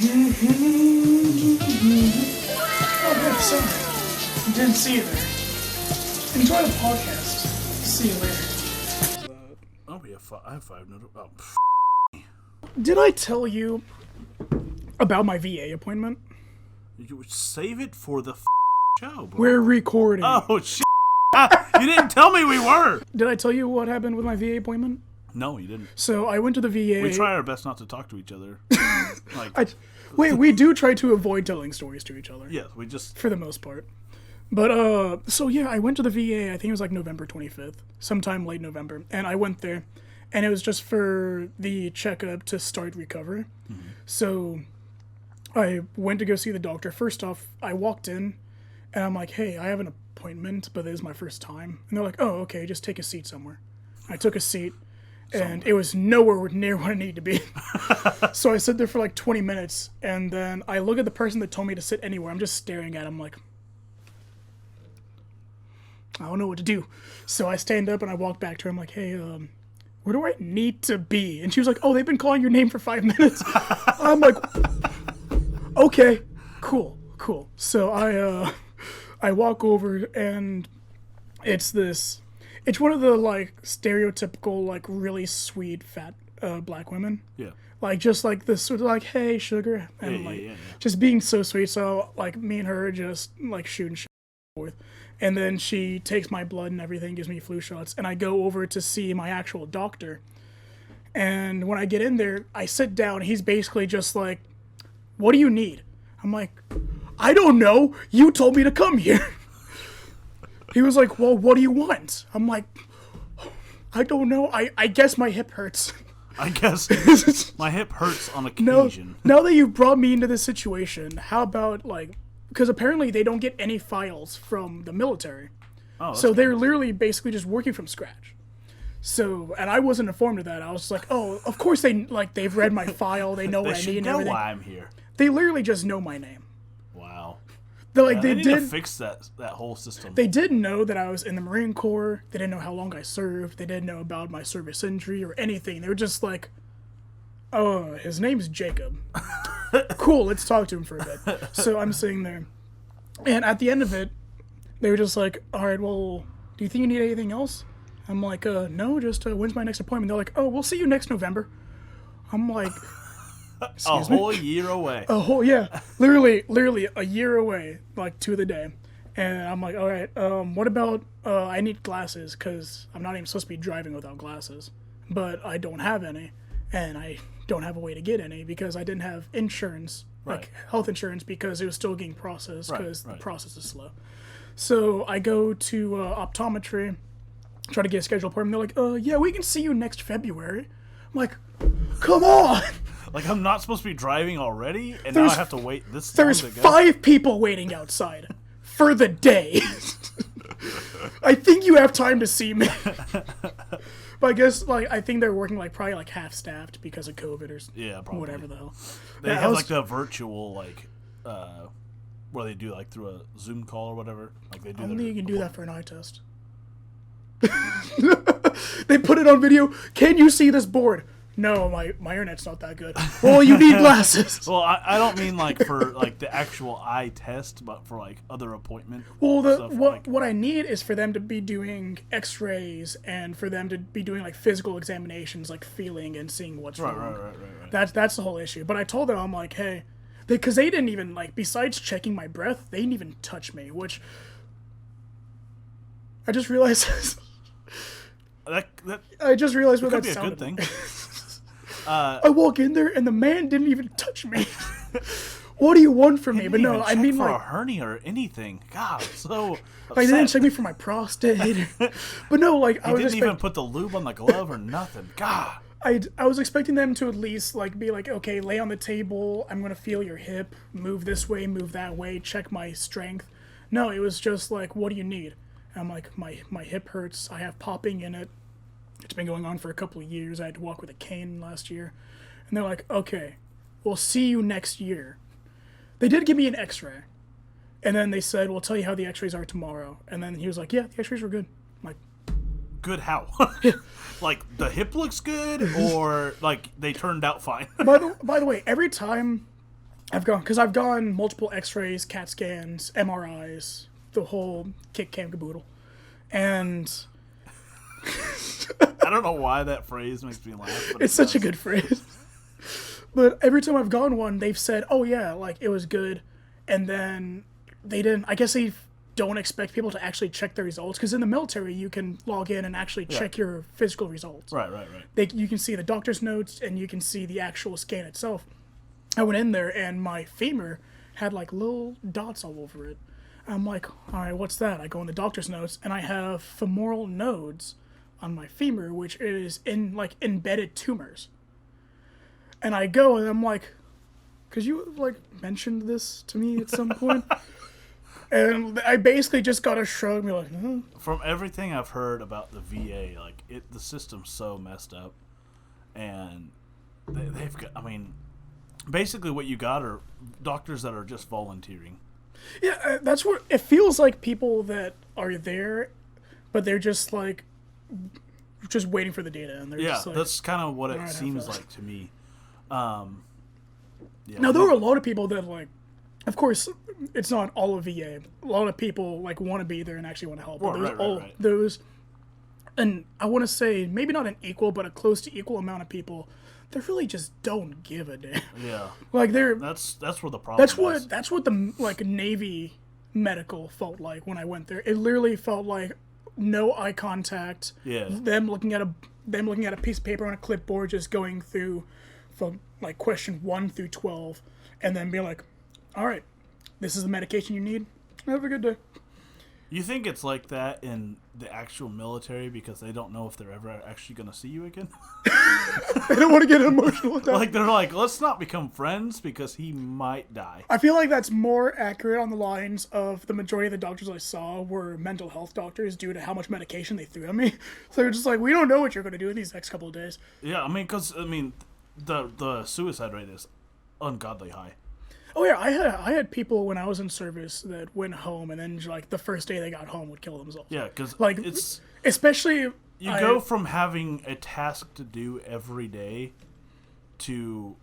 Oh, good, sorry. Didn't see you there. Enjoy the podcast. See you later. Oh, I have 5 noodles. Oh, Did I tell you about my VA appointment? you would save it for the show, bro. We're recording. Oh, shit. You didn't tell me we were. Did I tell you what happened with my VA appointment? No, you didn't. So I went to the VA. We try our best not to talk to each other. We do try to avoid telling stories to each other. Yes, we just... For the most part. But, so yeah, I went to the VA, I think it was like November 25th, sometime late November, and I went there, and it was just for the checkup to start recovery. Mm-hmm. So I went to go see the doctor. First off, I walked in, and I'm like, hey, I have an appointment, but this is my first time. And they're like, oh, okay, just take a seat somewhere. I took a seat, and it was nowhere near what I needed to be. So I sat there for like 20 minutes, and then I look at the person that told me to sit anywhere. I'm just staring at him like, I don't know what to do. So I stand up and I walk back to her. I'm like, hey, where do I need to be? And she was like, oh, they've been calling your name for 5 minutes. I'm like, okay, cool. So I walk over, and it's one of the like stereotypical, like really sweet, fat black women. Yeah. Like just like this sort of like, hey, sugar. And just being so sweet. So like me and her just like shooting shit forth. And then she takes my blood and everything, gives me flu shots, and I go over to see my actual doctor. And when I get in there, I sit down. He's basically just like, what do you need? I'm like, I don't know. You told me to come here. He was like, well, what do you want? I'm like, I don't know. I guess my hip hurts. I guess my hip hurts on occasion. Now that you've brought me into this situation, how about like... Because apparently they don't get any files from the military. Oh, so they're literally basically just working from scratch. So, and I wasn't informed of that. I was like, oh, of course they've read my file. They know what I need and everything. They know why I'm here. They literally just know my name. Wow. They need to fix that whole system. They didn't know that I was in the Marine Corps. They didn't know how long I served. They didn't know about my service injury or anything. They were just like, oh, his name's Jacob. Cool, let's talk to him for a bit. So I'm sitting there, and at the end of it, they were just like, all right, well, do you think you need anything else? I'm like, no, just when's my next appointment? They're like, oh, we'll see you next November. I'm like, a whole year away. Literally a year away, like to the day. And I'm like, all right, what about, I need glasses, because I'm not even supposed to be driving without glasses, but I don't have any, and I don't have a way to get any because I didn't have insurance, like health insurance, because it was still getting processed because the process is slow. So I go to optometry, try to get a scheduled appointment. They're like, yeah, we can see you next February. I'm like, come on. Like, I'm not supposed to be driving already, and now I have to wait this long to go? There's 5 people waiting outside for the day. I think you have time to see me. But I guess, like, I think they're working, like, probably, like, half-staffed because of COVID or whatever the hell. They have, like, the virtual, like, where they do, like, through a Zoom call or whatever. Like, they do. Only you can do that for an eye test. They put it on video. Can you see this board? No, my internet's not that good. Well, you need glasses. Well, I don't mean like for like the actual eye test, but for like other appointment. Well, what I need is for them to be doing X-rays and for them to be doing like physical examinations, like feeling and seeing what's wrong. Right. That's the whole issue. But I told them, I'm like, hey, because they didn't even like, besides checking my breath, they didn't even touch me, which I just realized. I just realized what that sounded like. Good thing. I walk in there and the man didn't even touch me. What do you want from me? But no, I mean for like a hernia or anything. God, so like they didn't check me for my prostate. But no, like I didn't even put the lube on the glove or nothing. God. I was expecting them to at least like be like, okay, lay on the table. I'm gonna feel your hip, move this way, move that way, check my strength. No, it was just like, what do you need? And I'm like, my hip hurts. I have popping in it. It's been going on for a couple of years. I had to walk with a cane last year. And they're like, okay, we'll see you next year. They did give me an x-ray. And then they said, we'll tell you how the x-rays are tomorrow. And then he was like, yeah, the x-rays were good. I'm like, good how? Like, the hip looks good, or, like, they turned out fine? By the way, every time I've gone multiple X-rays, CAT scans, MRIs, the whole kick cam caboodle, and I don't know why that phrase makes me laugh. But it's such a good phrase. But every time I've gone one, they've said, "Oh yeah, like it was good," and then they didn't. I guess they don't expect people to actually check their results because in the military you can log in and actually check your physical results. Right. You can see the doctor's notes and you can see the actual scan itself. I went in there and my femur had like little dots all over it. I'm like, all right, what's that? I go in the doctor's notes and I have femoral nodes on my femur, which is in like embedded tumors. And I go and I'm like, could you have like mentioned this to me at some point? And I basically just got a shrug and be like, From everything I've heard about the VA, like the system's so messed up, and they've got. I mean, basically what you got are doctors that are just volunteering. Yeah, that's what it feels like. People that are there, but they're just like, just waiting for the data, and they're just like, that's kind of what it seems like to me. Yeah. Now there are a lot of people that like, of course, it's not all of VA. A lot of people like want to be there and actually want to help. But Right. Those, and I want to say maybe not an equal, but a close to equal amount of people that really just don't give a damn. Yeah. Like That's where the problem is. That's what the like Navy medical felt like when I went there. It literally felt like no eye contact. Yeah. Them looking at a piece of paper on a clipboard, just going through from like question 1 through 12, and then be like, all right, this is the medication you need. Have a good day. You think it's like that in the actual military because they don't know if they're ever actually going to see you again? They don't want to get emotional with that. Like, they're like, let's not become friends because he might die. I feel like that's more accurate on the lines of the majority of the doctors I saw were mental health doctors due to how much medication they threw at me. So they're just like, we don't know what you're going to do in these next couple of days. Yeah, I mean, because, the suicide rate is ungodly high. Oh yeah, I had people when I was in service that went home and then like the first day they got home would kill themselves. Yeah, because like it's especially you go from having a task to do every day to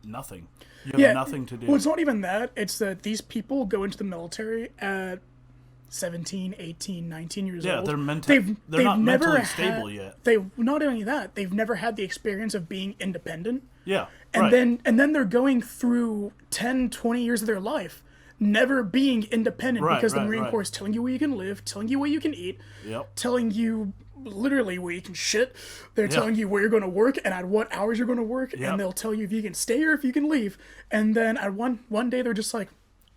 nothing. You have nothing to do. Well, it's not even that. It's that these people go into the military at 17, 18, 19 years old. Yeah, they're not mentally stable yet. Not only that, they've never had the experience of being independent. Yeah. And then they're going through 10, 20 years of their life never being independent because the Marine Corps is telling you where you can live, telling you what you can eat, telling you literally where you can shit. They're telling you where you're going to work and at what hours you're going to work, and they'll tell you if you can stay or if you can leave. And then at one day they're just like,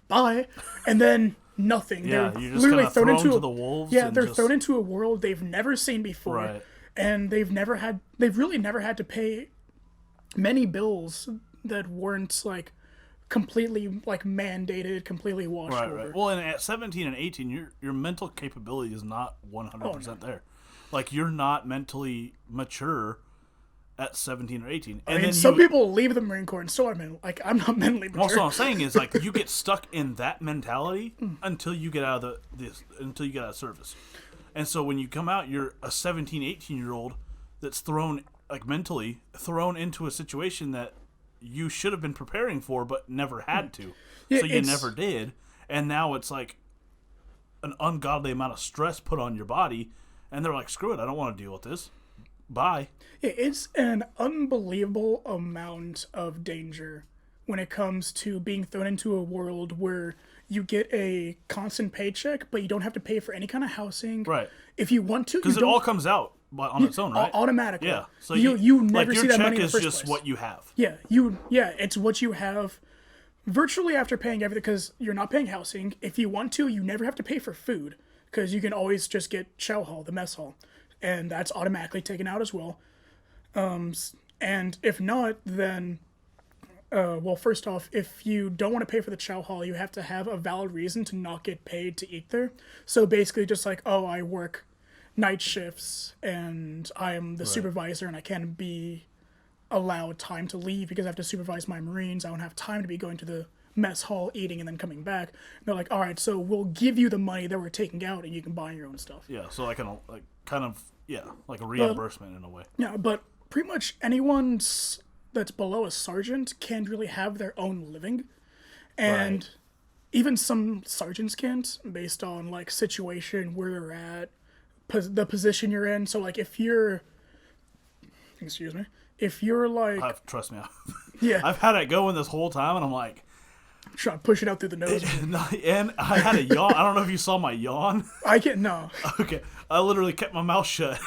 bye, and then nothing. Yeah, they're you're just literally thrown into the wolves. Yeah, they're thrown into a world they've never seen before, and they've really never had to pay many bills that weren't like completely like mandated, completely washed over. Right. Well, and at 17 and 18, your mental capability is not 100% there. Like, you're not mentally mature at 17 or 18. And then some people leave the Marine Corps and still are I'm not mentally mature. Also, what I'm saying is like you get stuck in that mentality until you get out of until you get out of service. And so when you come out, you're a 17, 18-year-old that's mentally thrown into a situation that you should have been preparing for but never had to. So you never did. And now it's like an ungodly amount of stress put on your body. And they're like, screw it, I don't want to deal with this. Bye. It's an unbelievable amount of danger when it comes to being thrown into a world where you get a constant paycheck, but you don't have to pay for any kind of housing. Right. If you want to, because it all comes out on its own, right? Automatically. Yeah. So you never see that money in the your first check is just place. what you have. Yeah, it's what you have virtually after paying everything, because you're not paying housing. If you want to, you never have to pay for food because you can always just get chow hall, the mess hall, and that's automatically taken out as well. And if not, then well, first off, if you don't want to pay for the chow hall, you have to have a valid reason to not get paid to eat there. So basically just like, oh, I work night shifts and I am the supervisor and I can't be allowed time to leave because I have to supervise my Marines. I don't have time to be going to the mess hall, eating, and then coming back. And they're like, all right, so we'll give you the money that we're taking out and you can buy your own stuff. Yeah, so like a reimbursement in a way. Yeah, but pretty much anyone that's below a sergeant can't really have their own living And Right. even some sergeants can't, based on like situation where you're at, the position you're in. So like excuse me, if you're like, Trust me, yeah, I've had it going this whole time, and I'm like, trying to push it out through the nose. and I had a yawn. I don't know if you saw my yawn. I can't, no. Okay, I literally kept my mouth shut.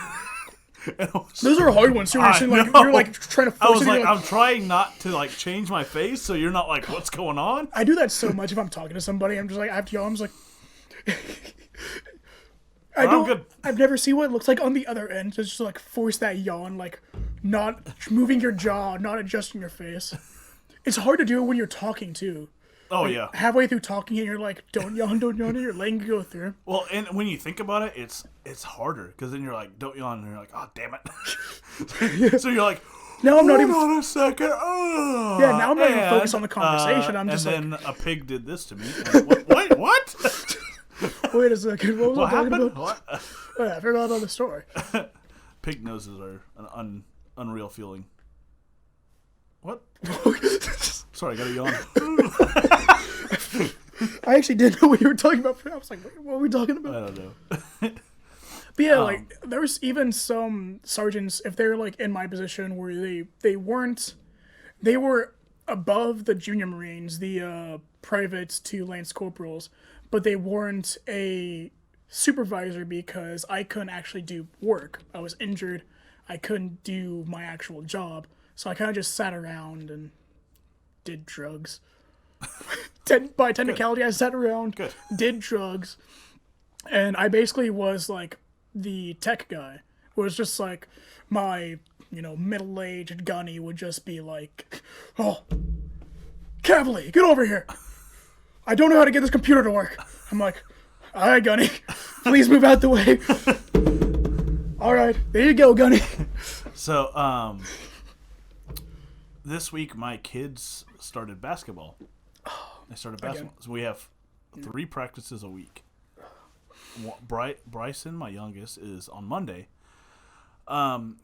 And I was Those are hard ones too. I You're like trying to I force was it. like, You're I'm trying not to like change my face, so you're not like, what's going on? I do that so much if I'm talking to somebody. I'm just like, I have to yawn. I'm just like, I I'm don't. good. I've never seen what it looks like on the other end. Just like force that yawn, like not moving your jaw, not adjusting your face. It's hard to do it when you're talking too. Oh yeah. Halfway through talking, and you're like, don't yawn, and you're letting it go through. Well, and when you think about it, it's harder because then you're like, don't yawn, and you're like, oh damn it. So you're like, Now I'm not even. hold on a second. Oh, Yeah, now I'm not even focused on the conversation. I'm just and like, then a pig did this to me. Like, what? wait a second, what was What I talking happened? about? What? Oh, yeah, I forgot all the story. Pig noses are an unreal feeling. What? Sorry, I got a yawn. I actually didn't know what you were talking about. I was like, wait, what are we talking about? I don't know. But yeah, like there's even some sergeants, if they're like in my position, where they were above the junior Marines, the privates to lance corporals, but they weren't a supervisor because I couldn't actually do work. I was injured. I couldn't do my actual job, so I kind of just sat around and did drugs. By technicality, I sat around, Good. did drugs, and I basically was like the tech guy. It was just like my, middle-aged gunny would just be like, oh, Cavalier, get over here. I don't know how to get this computer to work. I'm like, all right, Gunny, please move out the way. All right, there you go, Gunny. So, this week my kids started basketball. They started basketball. So we have 3 practices a week. Bryson, my youngest, is on Monday.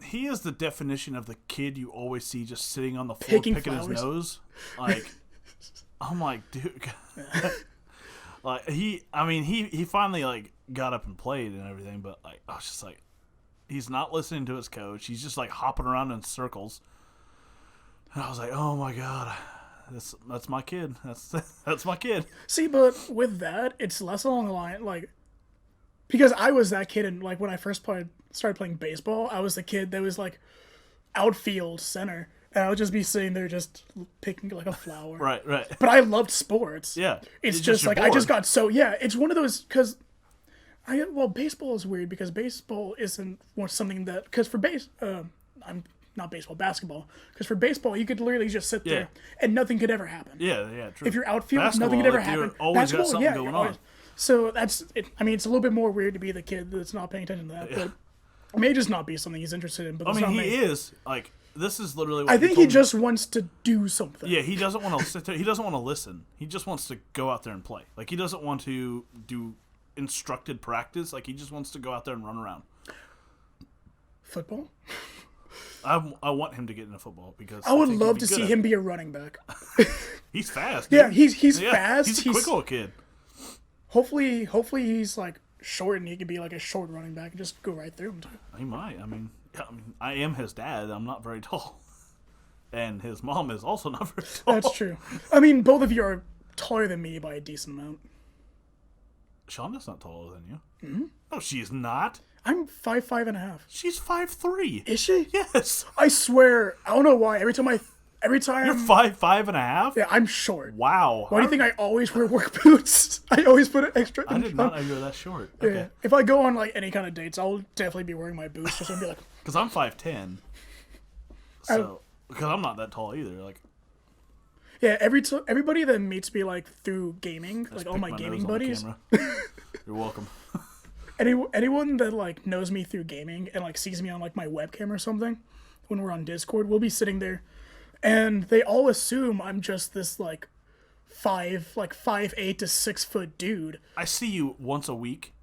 He is the definition of the kid you always see just sitting on the floor picking his flowers. nose. Like, I'm like, dude. Like he finally like got up and played and everything, but like I was just like, he's not listening to his coach. He's just like hopping around in circles. And I was like, oh my god, that's my kid. That's my kid. See, but with that, it's less along the line, like, because I was that kid, and like when I first started playing baseball, I was the kid that was like outfield center, and I would just be sitting there just picking like a flower. Right. But I loved sports. Yeah. It's just you're like I just bored. got it's one of those because baseball is weird because baseball isn't something that because for I'm not basketball because for baseball you could literally just sit there and nothing could ever happen. Yeah, true. If you're outfield, Basketball, nothing could ever like, happen. you're always got Basketball, something going on. So that's it. I mean, it's a little bit more weird to be the kid that's not paying attention to that, but it may just not be something he's interested in. But I that's mean, not he me. is like this is literally. What I think he told me. just wants to do something. Yeah, he doesn't want to sit there. He doesn't want to listen. He just wants to go out there and play. Like he doesn't want to do instructed practice. Like he just wants to go out there and run around. Football. I want him to get into football because I would think he'd love be to good see at him it. be a running back. He's fast. Yeah, dude. he's Yeah, fast. He's a quick little kid. Hopefully he's like short and he can be like a short running back and just go right through him too. He might. I mean, I am his dad. I'm not very tall, and his mom is also not very tall. That's true. I mean, both of you are taller than me by a decent amount. Shonda's not taller than you. Mm-hmm. No, she's not. I'm 5'5.5". She's 5'3". Is she? Yes. I swear, I don't know why. Every time You're 5'5.5". yeah, I'm short. Wow. Why do you think I always wear work boots? I always put an extra. I did not know you were that short. Okay. Yeah. If I go on like any kind of dates, I'll definitely be wearing my boots just to be like. Because I'm 5'10". So because I'm not that tall either. Like. Yeah, everybody that meets me like through gaming, like all pick my nose gaming on the buddies. camera. You're welcome. Anyone that like knows me through gaming and like sees me on like my webcam or something when we're on Discord, we'll be sitting there and they all assume I'm just this like 5'8" to 6 foot dude. I see you once a week,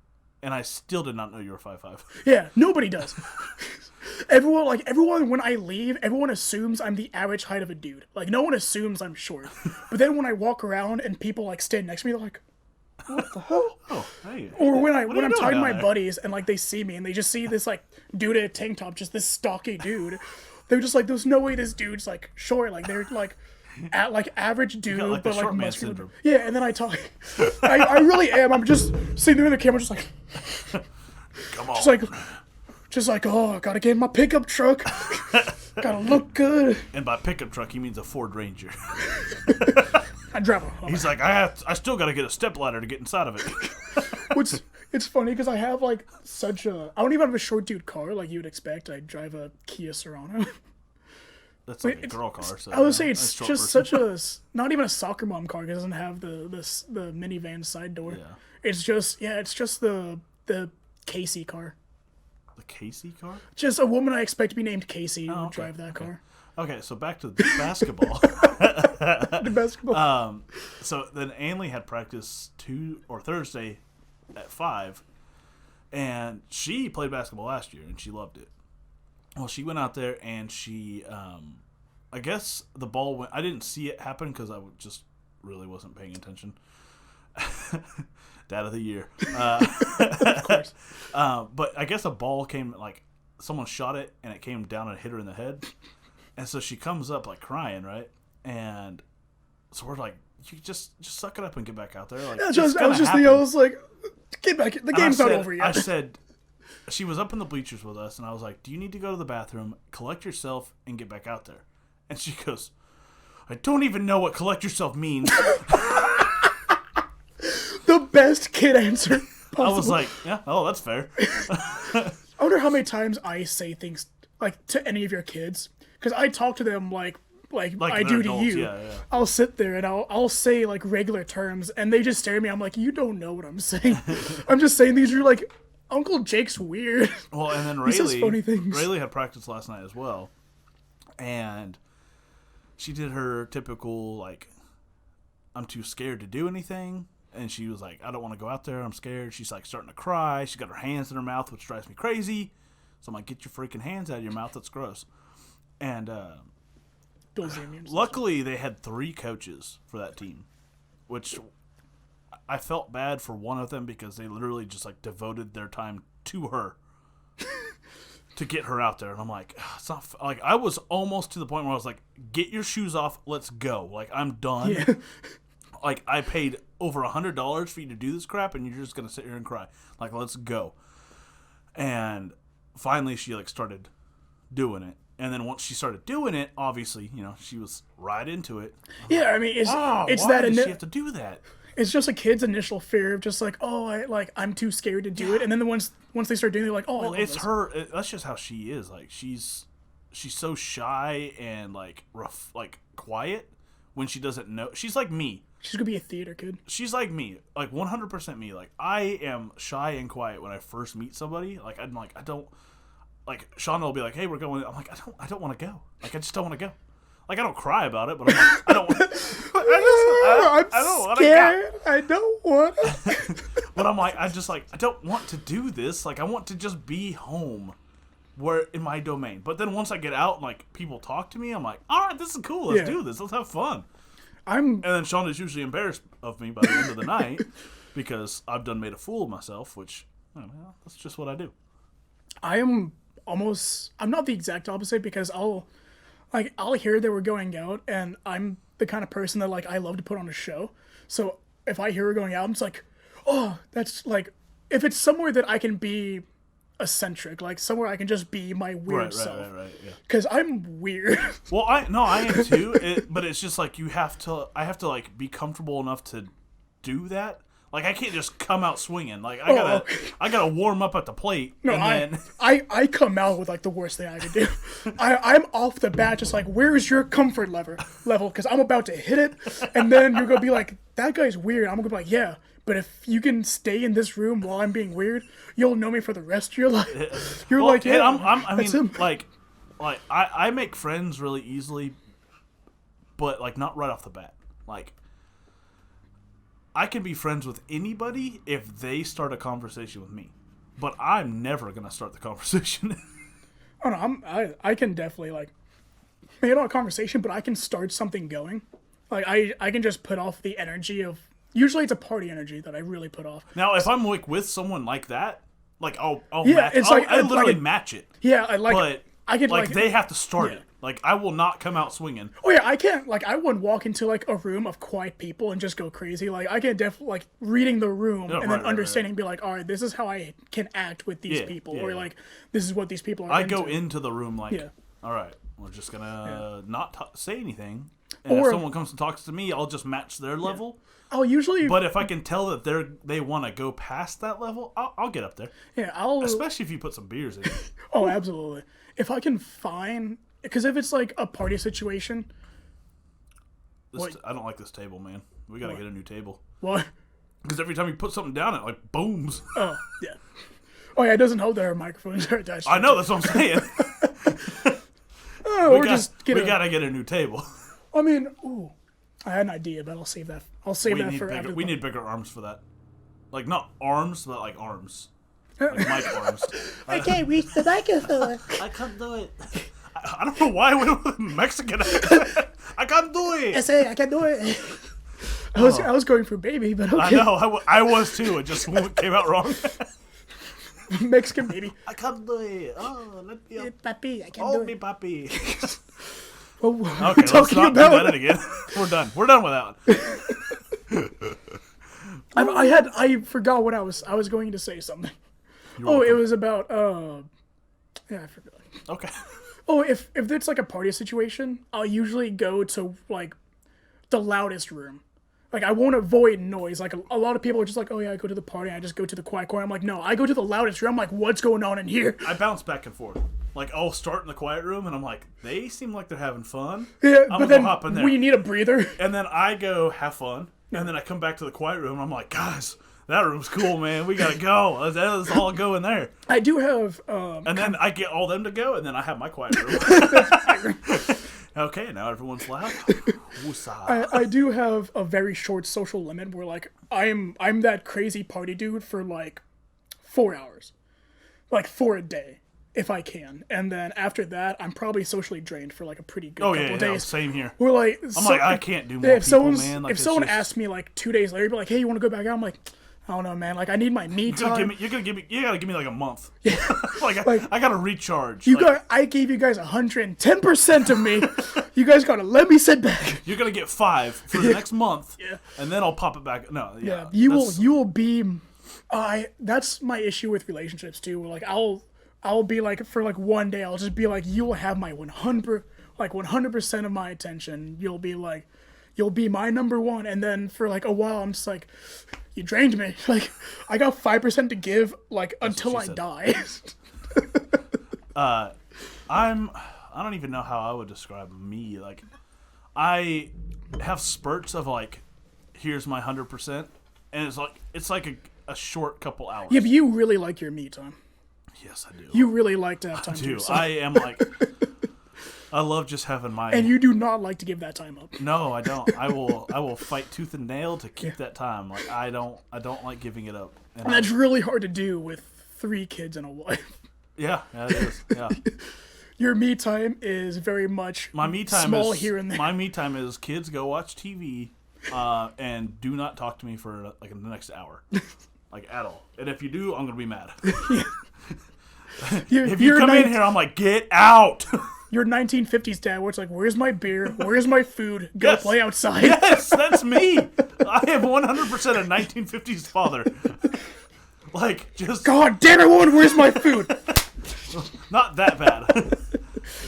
and I still did not know you were 5'5". Yeah, nobody does. Everyone, when I leave, everyone assumes I'm the average height of a dude. Like, no one assumes I'm short. But then when I walk around and people, like, stand next to me, they're like, what the hell? Oh, hey. Or when I'm doing talking to down my there? buddies and, like, they see me and they just see this, like, dude in a tank top, just this stocky dude. They're just like, there's no way this dude's, like, short. Like, they're, like, average dude, like, but, the like, short man muscular. syndrome. Yeah, and then I talk. I really am. I'm just sitting there in the camera, just like, Come on. just like, oh, gotta get in my pickup truck. Gotta look good. And by pickup truck, he means a Ford Ranger. I drive a He's like, I still got to get a step ladder to get inside of it. It's funny because I have like I don't even have a short dude car like you would expect. I drive a Kia Sorento. That's like a girl car. So I would say it's that's short just person. such a not even a soccer mom car. It doesn't have the minivan side door. Yeah. It's just the Casey car. The Casey car? Just a woman I expect to be named Casey would okay, drive that car. Okay, so back to basketball. The basketball. So then Ainley had practice Thursday at 5, and she played basketball last year, and she loved it. Well, she went out there, and she, I guess the ball went. I didn't see it happen because I just really wasn't paying attention. Dad of the year. Of course. But I guess a ball came, like, someone shot it, and it came down and hit her in the head. And so she comes up, like, crying, right? And so we're like, you just suck it up and get back out there. Like, I was like, get back. The game's not over yet. I said, she was up in the bleachers with us, and I was like, do you need to go to the bathroom, collect yourself, and get back out there? And she goes, I don't even know what collect yourself means. The best kid answer possible. I was like, yeah, oh, that's fair. I wonder how many times I say things like to any of your kids, because I talk to them like I do to adults, you. yeah. I'll sit there and I'll say like regular terms, and they just stare at me. I'm like, you don't know what I'm saying. I'm just saying these are like, Uncle Jake's weird. Well, and then He says funny things. Rayleigh had practice last night as well, and she did her typical, like, I'm too scared to do anything. And she was like, I don't want to go out there. I'm scared. She's like starting to cry. She's got her hands in her mouth, which drives me crazy. So I'm like, get your freaking hands out of your mouth. That's gross. And luckily they had 3 coaches for that team, which I felt bad for one of them because they literally just like devoted their time to her to get her out there. And I'm like, it's not like, I was almost to the point where I was like, get your shoes off. Let's go. Like, I'm done. Yeah. Like, I paid over $100 for you to do this crap, and you're just going to sit here and cry. Like, let's go. And finally, she, like, started doing it. And then once she started doing it, obviously, you know, she was right into it. Yeah, I mean, it's why that does she have to do that? It's just a kid's initial fear of just like, oh, I'm too scared to do it. And then once they start doing it, they're like, oh, well, I love this. her. That's just how she is. Like, she's so shy and, like, rough, like, quiet when she doesn't know. She's like me. She's gonna be a theater kid. She's like me, like 100% me. Like, I am shy and quiet when I first meet somebody. Like, I'm like, I don't, like, Shauna will be like, hey, we're going. I'm like, I don't want to go. Like, I just don't want to go. Like, I don't cry about it, but I'm like, I don't want. I don't want to go. I don't want to. But I'm like, I don't want to do this. Like, I want to just be home, where in my domain. But then once I get out and like people talk to me, I'm like, all right, this is cool. Let's do this. Let's have fun. And then Sean is usually embarrassed of me by the end of the night because I've done made a fool of myself, which, well, that's just what I do. I'm not the exact opposite because I'll hear they were going out, and I'm the kind of person that like I love to put on a show. So if I hear we're going out, I'm just like, oh, that's like, if it's somewhere that I can be eccentric, like somewhere I can just be my weird self. Right, yeah. Because I'm weird. Well, I am too. But it's just like I have to like be comfortable enough to do that. Like, I can't just come out swinging. Like, I gotta warm up at the plate. No, and then I come out with like the worst thing I could do. I'm off the bat just like, where is your comfort level? Because I'm about to hit it, and then you're gonna be like, that guy's weird. I'm gonna be like, yeah. But if you can stay in this room while I'm being weird, you'll know me for the rest of your life. You're like, yeah, I mean, like I make friends really easily, but like not right off the bat. Like, I can be friends with anybody if they start a conversation with me. But I'm never going to start the conversation. Oh no, I can definitely like maybe not a conversation, but I can start something going. Like I can just put off the energy of usually it's a party energy that I really put off. Now, if I'm like with someone like that, like I'll Yeah, match. it's like- I literally like- match it. Yeah, I like. But I could like they have to start yeah. it. Like I will not come out swinging. Oh yeah, I can't like I wouldn't walk into like a room of quiet people and just go crazy. Like I can definitely like reading the room and then understanding, be like, all right, this is how I can act with these people, or like this is what these people are. I go into the room like, all right, we're just gonna not say anything. And if someone comes and talks to me, I'll just match their level. I'll usually. But if I can tell that they want to go past that level, I'll get up there. Yeah, especially if you put some beers in it. Oh, absolutely. If I can find, because if it's like a party situation. I don't like this table, man. We gotta get a new table. What? Because every time you put something down, it like booms. Oh yeah. Oh yeah, it doesn't help that our microphones are attached. I know, that's what I'm saying. We gotta get a new table. I mean, I had an idea, but I'll save that. I'll save that for after. We need bigger arms for that. Like not arms, but like arms. Like mic arms. I can't reach the microphone. I can't do it. I don't know why I went with Mexican accent. I can't do it. I say I can't do it. I was going for baby, but okay. I know. I was too. It just came out wrong. Mexican baby. I can't do it. Oh, let me up. Papi, I can't do me, it. papi. Oh, okay, let's not do that again. We're done. We're done with that one. I forgot what I was going to say something. It was about yeah, I forgot. Okay. Oh, if it's like a party situation, I'll usually go to like the loudest room. Like I won't avoid noise. Like a lot of people are just like, oh yeah, I go to the party, I just go to the quiet corner. I'm like, no, I go to the loudest room. I'm like, what's going on in here? I bounce back and forth. Like I'll start in the quiet room and I'm like, they seem like they're having fun. Yeah, I'm but then go hop in there. when you need a breather. And then I go have fun. And then I come back to the quiet room and I'm like, guys, that room's cool, man. We gotta go. Let's all go in there. I do have. And then I get all them to go, and then I have my quiet room. Okay, now everyone's loud. I do have a very short social limit where like I'm that crazy party dude for like 4 hours, like for a day if I can, and then after that I'm probably socially drained for like a pretty good couple of days. No, same here. We're like, I'm like, I can't do more people, man. Like, if someone asked me like 2 days later, be like, hey, you want to go back out? I'm like, I don't know, man. Like, I need my me time. You gotta give me like a month. Yeah. like I gotta recharge. I gave you guys 110% of me. You guys gotta let me sit back. You're gonna get 5 for the next month. Yeah. And then I'll pop it back. No. Yeah. You will be. That's my issue with relationships too. Like I'll be like for like one day I'll just be like, you will have my 100% of my attention. You'll be my number one, and then for like a while I'm just like, you drained me. Like I got 5% to give, like until I die. I don't even know how I would describe me. Like I have spurts of like, here's my 100%, and it's like a short couple hours. Yeah, but you really like your me time. Yes, I do. You really like to have time I to do. yourself. I am like, I love just having my. And you do not like to give that time up. No, I don't. I will fight tooth and nail to keep that time. Like I don't like giving it up. And that's really hard to do with 3 kids and a wife. Yeah, it is. Yeah. Your me time is very much my me time small is, here and there. My me time is kids go watch TV, and do not talk to me for like the next hour, like at all. And if you do, I'm gonna be mad. If you come in here, I'm like, get out. Your 1950s dad, where it's like, where's my beer? Where's my food? Go play outside. Yes, that's me. I am 100% a 1950s father. Like, just... God damn it, woman, where's my food? Not that bad.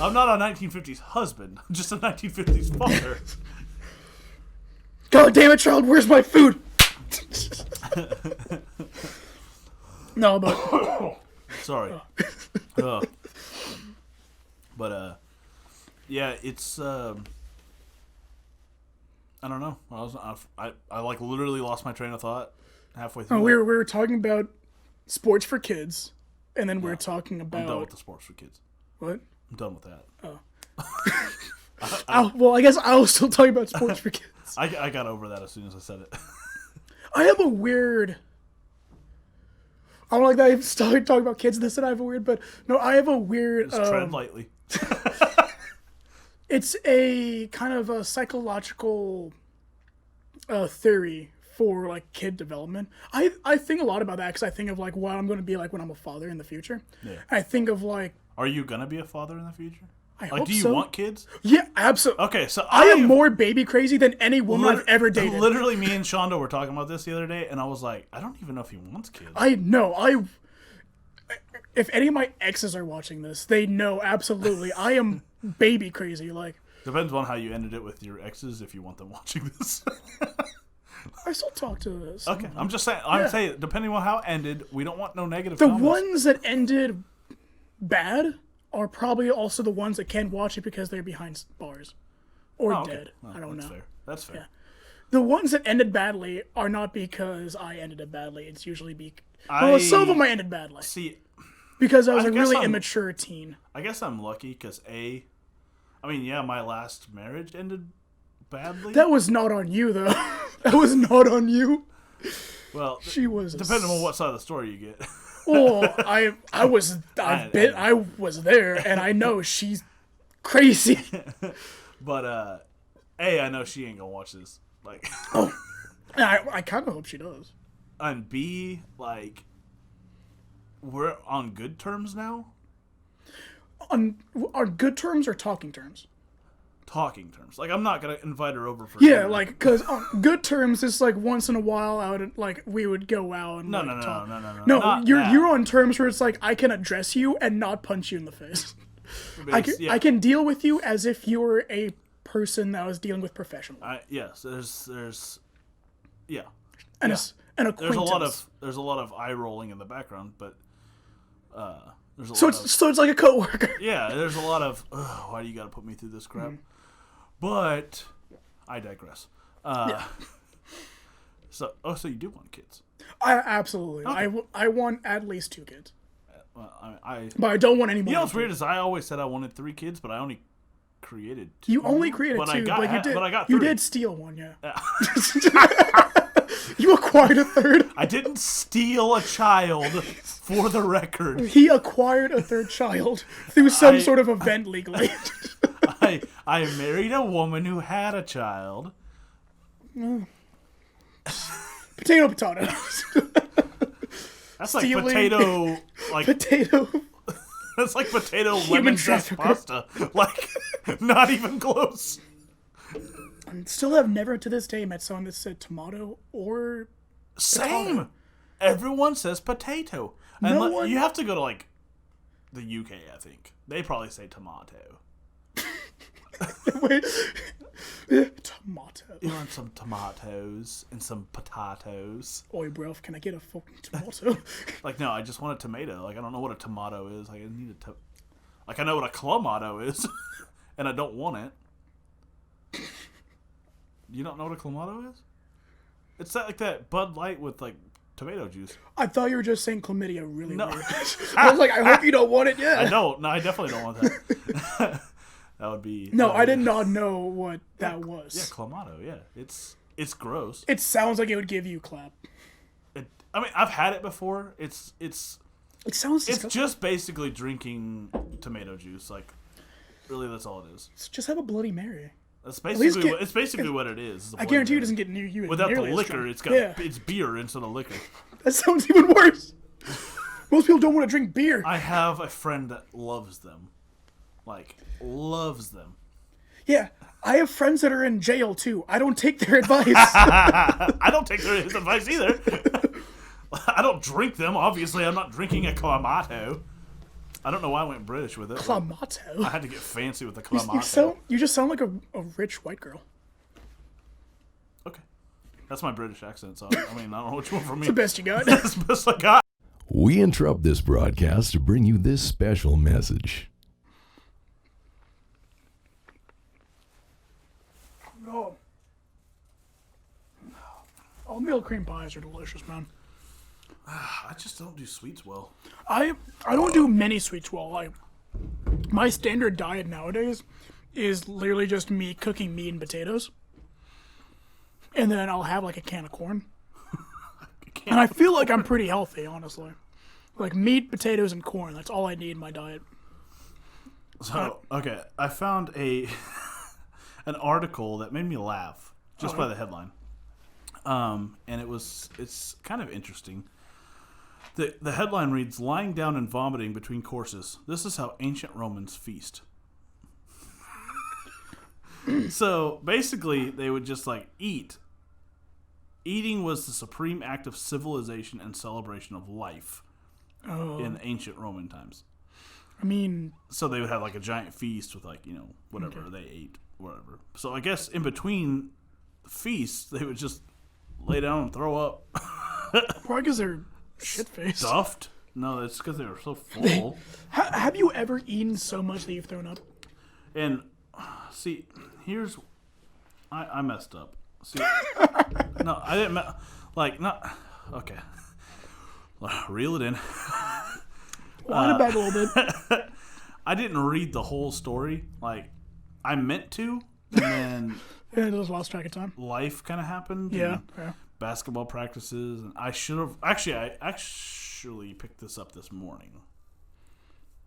I'm not a 1950s husband. I'm just a 1950s father. God damn it, child, where's my food? No, but... Sorry. But, yeah, it's, I don't know. I like literally lost my train of thought halfway through. We were talking about sports for kids, and then we were talking about... I'm done with the sports for kids. What? I'm done with that. Oh. Well, I guess I was still talking about sports for kids. I got over that as soon as I said it. I have a weird. I don't like that I started talking about kids. This and I have a weird, but no, I have a weird. Just tread lightly. It's a kind of a psychological theory for like kid development. I think a lot about that because I think of like what I'm going to be like when I'm a father in the future. Yeah. I think of like. Are you gonna be a father in the future? I Like, hope do you so. want kids? Yeah, absolutely. Okay, so I am more baby crazy than any woman I've ever dated. Literally, me and Shonda were talking about this the other day, and I was like, I don't even know if he wants kids. I know. If any of my exes are watching this, they know absolutely. I am baby crazy. Like, Depends on how you ended it with your exes. If you want them watching this. I still talk to some Okay, of them. I'm just saying. I'm saying, depending on how it ended, we don't want no negative. The comments. ones that ended bad are probably also the ones that can't watch it because they're behind bars or Oh, okay. dead. Well, I don't that's know. Fair. That's fair. Yeah. The ones that ended badly are not because I ended it badly. It's usually well, some of them I ended badly See, because I was I a guess really I'm- immature teen. I guess I'm lucky because my last marriage ended badly. That was not on you, though. That was not on you. Well, She was depending on what side of the story you get. Oh, I was there, and I know she's crazy. But I know she ain't gonna watch this. Like, I kind of hope she does. and B, like, we're on good terms now. On good terms or talking terms? Talking terms. Like, I'm not gonna invite her over for Yeah, dinner. like because on good terms, it's like once in a while out, like we would go out and No, like, talk. no. No, Not you're that. you're on terms where it's like I can address you and not punch you in the face. Yeah. I can deal with you as if you were a person that was dealing with professional. Yes, there's yeah. And yeah. an acquaintance. There's a lot of eye rolling in the background, but there's a So lot of it's like a coworker. yeah, there's a lot of why do you got to put me through this crap? But I digress. Yeah. So you do want kids? Absolutely. Okay. I want at least 2 kids, Well, but I don't want any more. you know what's than weird is I always said I wanted 3 kids, but I only created 2. You only created But 2, I got- but you did. but I got you 3. did steal one, yeah. You acquired a third. I didn't steal a child, for the record. He acquired a third child through some sort of event legally. I married a woman who had a child. Potato. That's like Stealing- potato, like Potato. that's like potato lemon zest trafficker. pasta. Like, not even close. Still have never to this day met someone that said tomato or Same. Potato. Everyone says potato, and No one- you have to go to like the UK. I think they probably say tomato. wait. Tomato. You want some tomatoes and some potatoes? Oi, bro, can I get a fucking tomato? Like, no, I just want a tomato. Like, I don't know what a tomato is. Like, I need like, I know what a clamato is, and I don't want it. You don't know what a clamato is? It's that, like that Bud Light with like tomato juice. I thought you were just saying chlamydia really No. weird. I was like, I hope you don't want it yet. I don't. No, I definitely don't want that. That would be. No, I did not know what that was. Yeah, clamato. Yeah, it's gross. It sounds like it would give you clap. I mean, I've had it before. It's It sounds disgusting. just basically drinking tomato juice. Like, really, that's all it is. Just have a Bloody Mary. That's least basically get- it's basically what it is. I guarantee you it doesn't get near you. Without the nearly as liquor, drunk. it's got Yeah, it's beer instead of liquor. that sounds even worse. Most people don't want to drink beer. I have a friend that loves them, like loves them. Yeah, I have friends that are in jail too. I don't take their advice. I don't take his advice either. I don't drink them. Obviously, I'm not drinking a clamato. I don't know why I went British with it. I Clamato. had to get fancy with the clamato. You just sound like a rich white girl. Okay, that's my British accent. So I mean, I don't know what you want from me. The best you got. That's the best I got. We interrupt this broadcast to bring you this special message. Oh, milk cream pies are delicious, man. I just don't do sweets well. I don't do many sweets well. My standard diet nowadays is literally just me cooking meat and potatoes, and then I'll have like a can of corn. And I feel like I'm pretty healthy, honestly. Like meat, potatoes, and corn. That's all I need in my diet. So, okay, I found an article that made me laugh just by the headline. And it's kind of interesting. The headline reads, "Lying down and vomiting between courses. This is how ancient Romans feast." So basically, they would just like eat. Eating was the supreme act of civilization and celebration of life in ancient Roman times. I mean, so they would have like a giant feast with like, whatever they ate, whatever. So I guess in between feasts, they would just lay down and throw up. Probably because they're shit-faced. Stuffed? No, that's because they were so full. Have you ever eaten so much that you've thrown up? And see, here's I messed up. See, no, I didn't. Not okay. Reel it in. Wind it back a little bit. I didn't read the whole story. Like, I meant to, and then I just lost track of time. Life kind of happened. Yeah. Basketball practices, and I should have I actually picked this up this morning.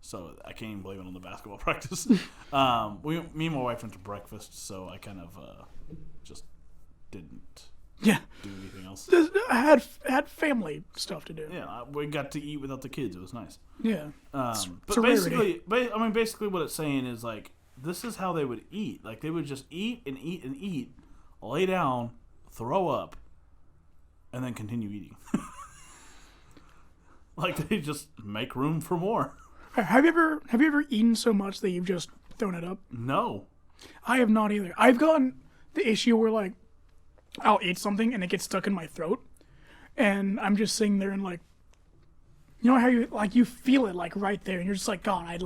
So I can't even blame it on the basketball practice. Me and my wife went to breakfast, so I kind of just didn't do anything else. I had family stuff to do. Yeah, we got to eat without the kids. It was nice. Yeah. But basically what it's saying is like this is how they would eat. Like they would just eat and eat and eat, lay down, throw up, and then continue eating. Like they just make room for more. Have you ever eaten so much that you've just thrown it up? No. I have not either. I've gotten the issue where like I'll eat something and it gets stuck in my throat, and I'm just sitting there and like, you know how you feel it like right there, and you're just like, God,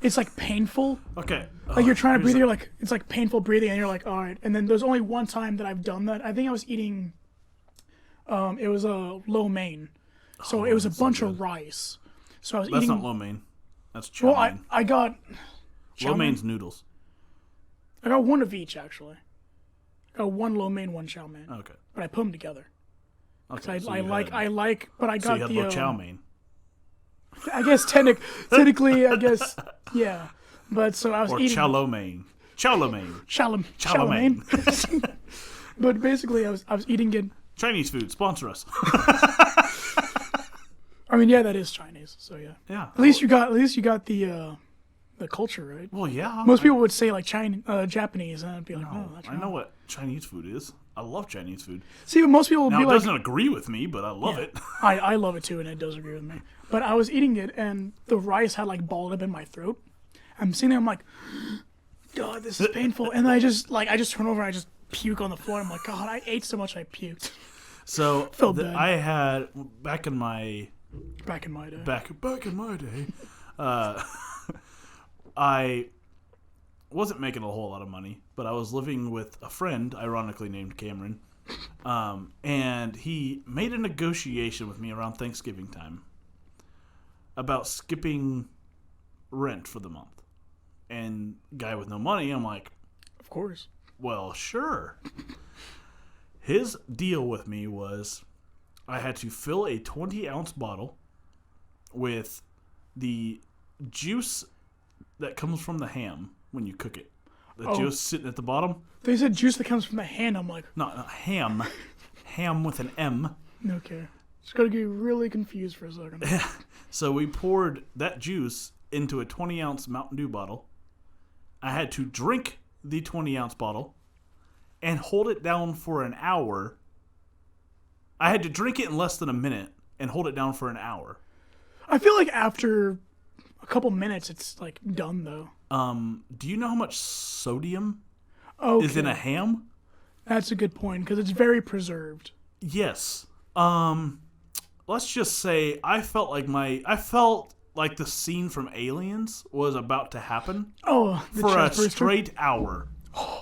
it's like painful. Okay. Like you're trying to breathe, you're like, it's like painful breathing, and you're like, all right. And then there's only one time that I've done that. I think I was eating, it was a lo mein, so it was a bunch of rice. So I was That's eating. not lo mein. That's chow mein. I got Lo mein's noodles. I got one of each actually. I got one lo mein, one chow mein. Okay. But I put them together. Okay. I like, but I So got you had the lo chow mein. I guess technically, I guess, yeah. But so I was Or eating chow lo mein. Chow lo mein. chow mein. But basically, I was eating it. Chinese food, sponsor us. I mean, yeah, that is Chinese. So yeah. Yeah. At least you got the culture right. Well, yeah. Most people would say like Japanese, and I'd be like, oh, that's I know what Chinese food is. I love Chinese food. See, but most people would Now, be it like, doesn't agree with me, but I love it. I love it too, and it does agree with me. But I was eating it, and the rice had like balled up in my throat. I'm sitting there, I'm like, God, this is painful. And I just turn over, and I just puke on the floor. I'm like, God, I ate so much, I puked. So Felt bad. I had back in my day. Back in my day, I wasn't making a whole lot of money, but I was living with a friend, ironically named Cameron, and he made a negotiation with me around Thanksgiving time about skipping rent for the month. And guy with no money, I'm like, of course. well, sure. His deal with me was I had to fill a 20-ounce bottle with the juice that comes from the ham when you cook it. The juice sitting at the bottom. They said juice that comes from the hand. I'm like, No, ham. Ham with an M. okay. Just gotta get really confused for a second. So we poured that juice into a 20-ounce Mountain Dew bottle. I had to drink the 20-ounce bottle and hold it down for an hour. I had to drink it in less than a minute and hold it down for an hour. I feel like after a couple minutes, it's like done though. Do you know how much sodium Okay. is in a ham? That's a good point because it's very preserved. Yes. Let's just say I felt like the scene from Aliens was about to happen Oh, the for a chest burster? straight hour.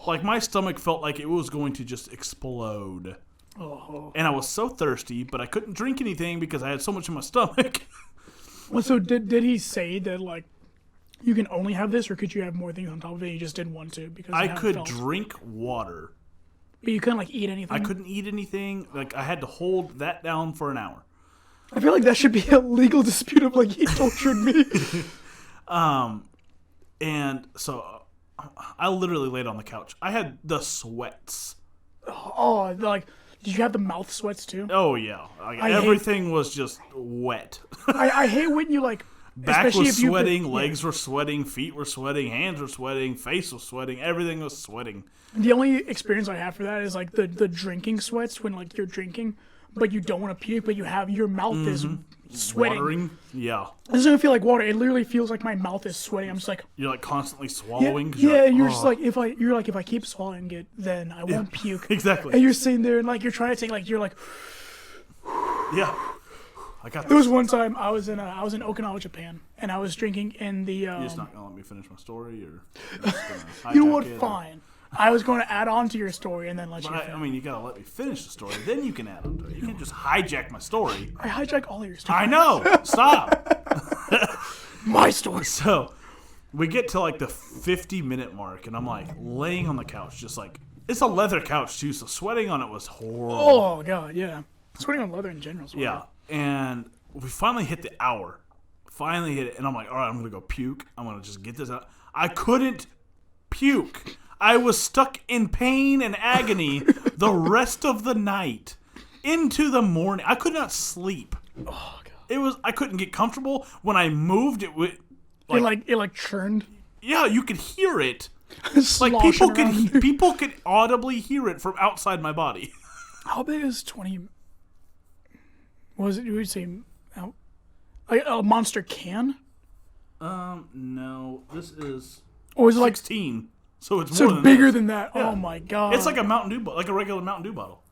Like my stomach felt like it was going to just explode. Oh. And I was so thirsty, but I couldn't drink anything because I had so much in my stomach. Well, so did he say that like you can only have this, or could you have more things on top of it? You just didn't want to because I of how it could felt? drink water But you couldn't like eat anything. I couldn't eat anything. Like I had to hold that down for an hour. I feel like that should be a legal dispute of like he tortured me. And so I literally laid on the couch. I had the sweats. Oh, like did you have the mouth sweats too? Oh yeah, everything was just wet. I hate when you like. Back especially was if you sweating, legs were sweating, feet were sweating, hands were sweating, face was sweating, everything was sweating. The only experience I have for that is like the drinking sweats when like you're drinking, but you don't want to puke, but you have your mouth is sweating. Watering, yeah. It doesn't feel like water. It literally feels like my mouth is sweating. I'm just like You're like constantly swallowing. 'cause yeah. like, You're just like if I keep swallowing it, then I won't puke. Exactly. And you're sitting there and like you're trying to take like you're like. Yeah. I got There was one time I was in Okinawa, Japan, and I was drinking in the. You're just not gonna let me finish my story, or you're just gonna You know what? hijack it, or- Fine. I was going to add on to your story and then let you. I mean, you gotta let me finish the story, then you can add on to it. You can't just hijack my story. I hijack all of your stories. I know. Stop. My story. So we get to like the 50-minute mark, and I'm like laying on the couch, just like it's a leather couch too, so sweating on it was horrible. Oh god, yeah. Sweating on leather in general. Is Yeah, and we finally hit the hour. Finally hit it, and I'm like, all right, I'm gonna go puke. I'm gonna just get this out. I couldn't puke. I was stuck in pain and agony the rest of the night into the morning. I could not sleep. Oh god. I couldn't get comfortable. When I moved, it would. It churned. Yeah, you could hear it. Like Sloshing people could audibly hear it from outside my body. How big is 20? Was it? You would say, like a monster can? No, this is Or is it like 16, so it's so more it's than bigger this. than that? Yeah. Oh my god! It's like a Mountain Dew, like a regular Mountain Dew bottle.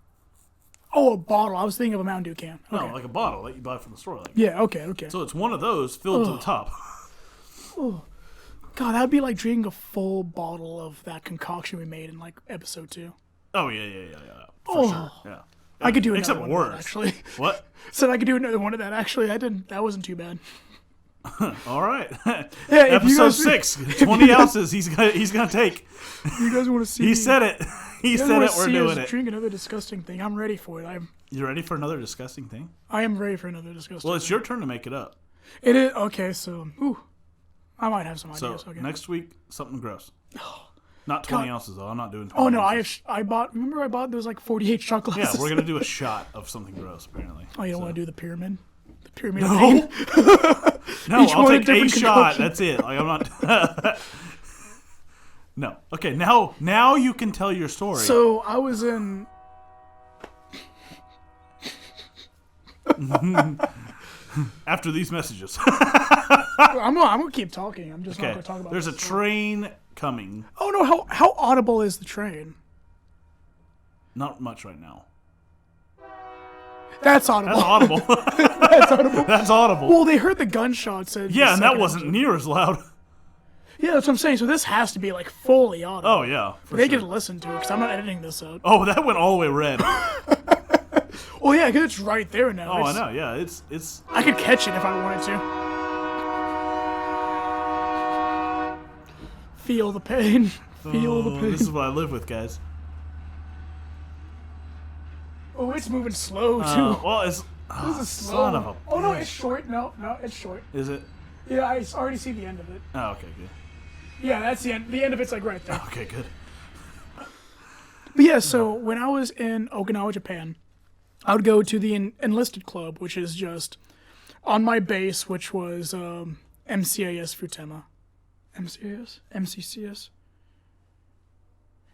Oh, a bottle. I was thinking of a Mountain Dew can. Okay. No, like a bottle that you buy from the store. Like Yeah. Okay. so, it's one of those filled to the top. God, that'd be like drinking a full bottle of that concoction we made in like episode 2. Oh yeah, for sure. Yeah, I could do another except one worse. of that, actually. What? Said I could do another one of that. Actually, I didn't. That wasn't too bad. All right. Yeah, if you Episode guys, 6, 20 ounces. He's gonna take. You guys want to see? He said it. He You guys said wanna it. We're see doing us it. Drink another disgusting thing. I'm ready for it. You ready for another disgusting thing? I am ready for another disgusting. Well, it's your turn to make it up. It is okay. So, I might have some So ideas. Okay. next week, something gross. Not 20 God. ounces though. I'm not doing 20 Oh no, ounces. I bought. Remember, I bought those like 48 shot Yeah, glasses. we're gonna do a shot of something gross. Apparently. Oh, you don't want to do the pyramid? The pyramid. No. thing? No, Each I'll one a take a different shot. concoction. That's it. Like I'm not. No. Okay. Now you can tell your story. So I was in. After these messages. I'm gonna keep talking. I'm just not Okay. gonna talk about. There's a this. train coming. Oh no! How audible is the train? Not much right now. That's audible. That's audible. That's audible. That's audible. Well, they heard the gunshots. Yeah, and that wasn't near as loud. Yeah, that's what I'm saying. So this has to be like fully audible. Oh yeah. For They sure. can listen to it because I'm not editing this out. Oh, that went all the way red. Well, yeah, because it's right there now. Oh, I It's- know. Yeah, it's. I could catch it if I wanted to. Feel the pain. Feel the pain. This is what I live with, guys. Oh, it's moving slow too. Well, it's. This is slow. Son of a. Oh no, bitch. it's short. No, it's short. Is it? Yeah, I already see the end of it. Oh, okay, good. Yeah, that's the end. The end of it's like right there. Okay, good. But yeah, so when I was in Okinawa, Japan, I would go to the enlisted club, which is just on my base, which was MCAS Futema. MCAS? MCCS?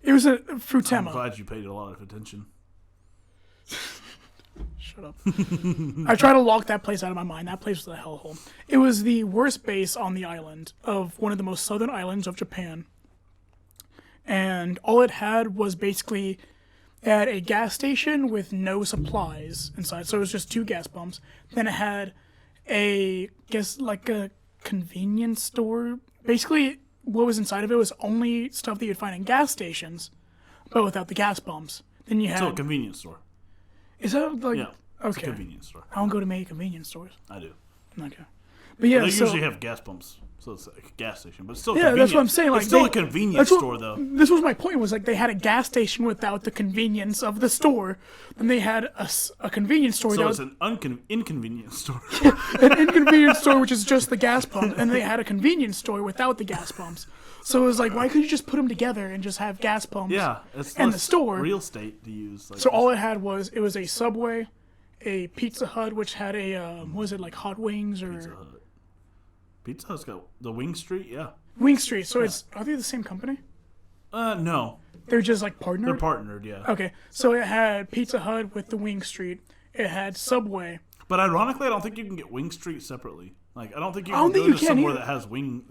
It was a I'm Futema. glad you paid a lot of attention. Shut up. I try to lock that place out of my mind. That place was a hellhole. It was the worst base on the island of one of the most southern islands of Japan. And all it had was basically it had a gas station with no supplies inside. So it was just 2 gas pumps. Then it had a convenience store. Basically, what was inside of it was only stuff that you'd find in gas stations, but without the gas pumps. Then you had. So a convenience store. Is that like? Yeah. It's a Okay. convenience store. I don't go to many convenience stores. I do. Okay. But yeah, They so usually have gas pumps So it's like a gas station, but it's still Yeah, that's what I'm saying. Like, it's still a convenience store, though. This was my point. Was like they had a gas station without the convenience of the store. Then they had a convenience store. So that it's was an inconvenience store. an inconvenience store, which is just the gas pump, and they had a convenience store without the gas pumps. So it was like, why couldn't you just put them together and just have gas pumps? Yeah, it's and the less store. real estate to use. Like So all it had was a Subway, a Pizza Hut, which had a what was it, like hot wings or Pizza Hut's got the Wing Street, yeah. Wing Street. So are they the same company? No, They're just like partnered. they're partnered, yeah. Okay, so it had Pizza Hut with the Wing Street. It had Subway. But ironically, I don't think you can get Wing Street separately. Like, I don't think you I don't can think go you to can somewhere either. that has wing.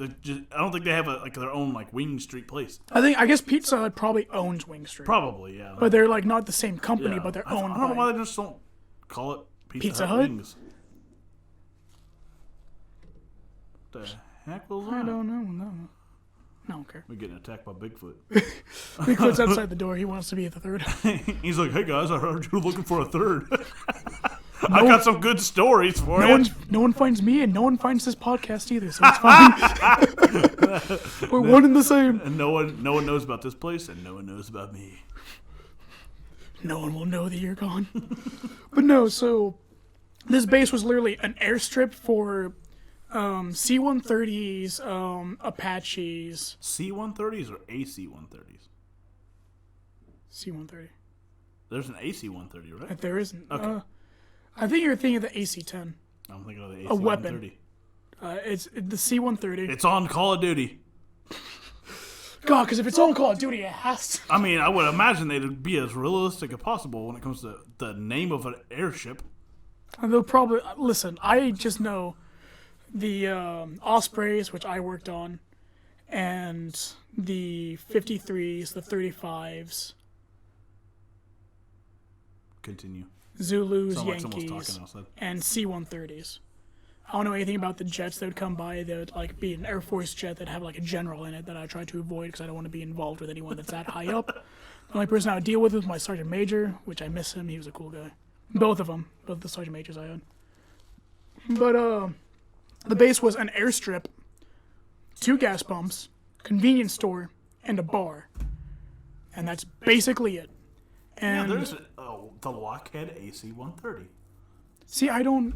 I don't think they have their own like Wing Street place. I guess Pizza Hut probably owns Wing Street. Probably, yeah. But they're like not the same company, yeah. but they're I owned don't know by. why they just don't call it Pizza Hut? Wings. The heck was that? I don't know. No, I don't care. We're getting attacked by Bigfoot. Bigfoot's outside the door. He wants to be the third. He's like, "Hey guys, I heard you were looking for a third. I got some good stories for you." No one finds me, and no one finds this podcast either, so it's fine. We're one and the same. And no one knows about this place, and no one knows about me. No one will know that you're gone. But no, so this base was literally an airstrip for C-130s, Apaches. C-130s or AC-130s? C-130. There's an AC-130, right? There isn't. Okay. I think you're thinking of the AC-10. I'm thinking of the A weapon. AC-130. It's the C-130. It's on Call of Duty. God, because if it's on Call of Duty, it has to. I mean, I would imagine they'd be as realistic as possible when it comes to the name of an airship. And they'll probably listen. I just know the Ospreys, which I worked on, and the 53s, the 35s, Continue. Zulus, Sound like someone's Yankees, talking outside. and C-130s. I don't know anything about the jets that would come by. That would like be an Air Force jet that have like a general in it that I try to avoid because I don't want to be involved with anyone that's that high up. The only person I would deal with was my Sergeant Major, which I miss him. He was a cool guy. Both of them, both the Sergeant Majors I had. But the base was an airstrip, 2 gas pumps, convenience store, and a bar, and that's basically it. And Yeah, there's the Lockheed AC-130. see, I don't.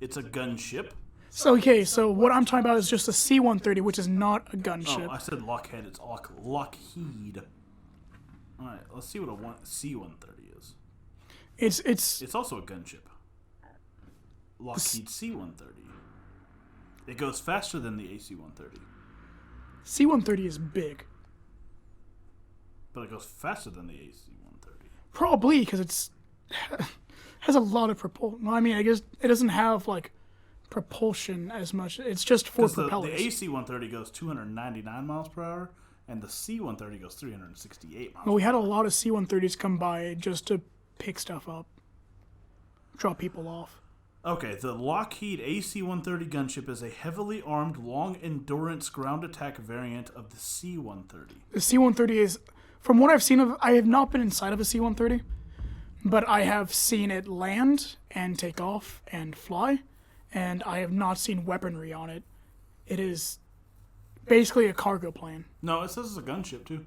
It's a gunship. So okay, so what I'm talking about is just a C-130, which is not a Oh, gunship. I said Lockheed. It's Lockheed. All right, let's see what a C-130 is. It's also a gunship. Lockheed C-130. It goes faster than the AC-130, C-130 is big, but it goes faster than the AC-130. probably because it's has a lot of propulsion. I mean, I guess it doesn't have like propulsion as much. It's just for propellers. The AC-130 goes 299 miles per hour, and the C-130 goes 368 miles. Well, we had a lot of C-130s come by just to pick stuff up, drop people off. Okay, the Lockheed AC-130 gunship is a heavily armed, long-endurance ground attack variant of the C-130. The C-130 is, from what I've seen of, I have not been inside of a C-130, but I have seen it land and take off and fly, and I have not seen weaponry on it. It is basically a cargo plane. No, it says it's a gunship, too.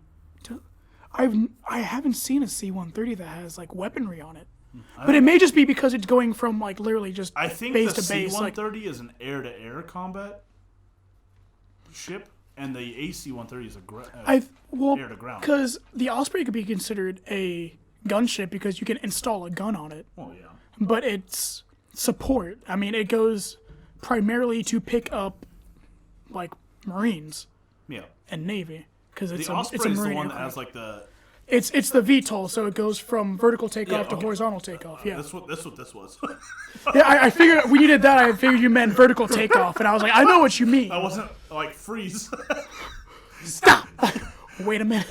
I haven't seen a C-130 that has like weaponry on it. But it may just be because it's going from like literally just I think base the to base. C-130 is an air-to-air combat ship, and the AC-130 is air to ground. Because the Osprey could be considered a gunship because you can install a gun on it. Well, yeah. But it's support. I mean, it goes primarily to pick up like Marines Yeah. and Navy because it's The a Osprey is the Marine one that aircraft. has like the. It's the VTOL, so it goes from vertical takeoff to okay. horizontal takeoff. Yeah. That's what this was. Yeah, I figured when you did that, I figured you meant vertical takeoff, and I was like, I know what you mean. I wasn't like freeze. Stop. Wait a minute.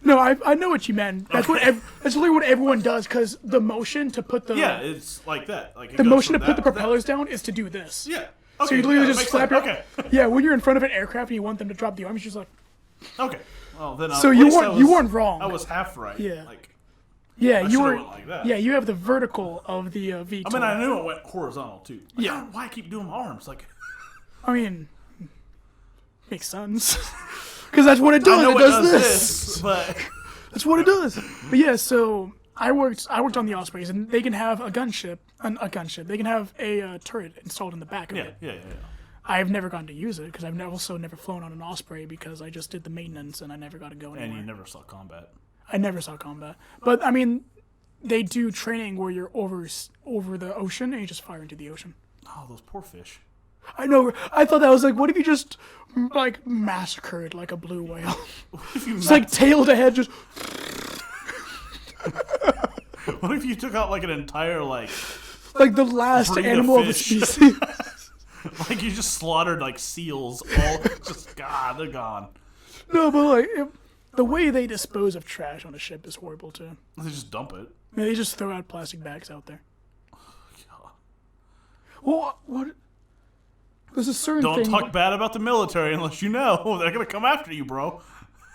No, I know what you meant. That's that's literally what everyone does because the motion to put the Yeah, it's like that. Like it the goes motion to from put the that to propellers down is to do this. that. Yeah. So Okay, you literally yeah, just makes slap sense. your Okay. Yeah, when you're in front of an aircraft and you want them to drop the arms, you're just like Okay. Well, then. So at you least weren't- I you was- weren't wrong. I was half right. Yeah. Like yeah, I you should've were went like that. yeah, you have the vertical of the VTOL. I mean, I knew it went horizontal too. Like, Yeah. why I keep doing my arms? Like, I mean, Makes sense. Because that's what it does. I know It it does does this. this, but That's what it does. But yeah, so I worked on the Ospreys, and they can have a gunship. They can have a turret installed in the back of it. yeah. I've never gotten to use it because I've also never flown on an Osprey because I just did the maintenance and I never got to go anywhere. And you never saw combat. I never saw combat. But I mean, they do training where you're over the ocean and you just fire into the ocean. Oh, those poor fish. I know. I thought that was like, what if you just like massacred like a blue whale? It's like tail to head, just. What if you took out like an entire like the last breed of animal of the fish? species. Like you just slaughtered like seals, all just God, they're gone. No, but like the way they dispose of trash on a ship is horrible too. They just dump it. They just throw out plastic bags out there. Well, what? There's a certain Don't thing. talk bad about the military unless you know they're gonna come after you, bro.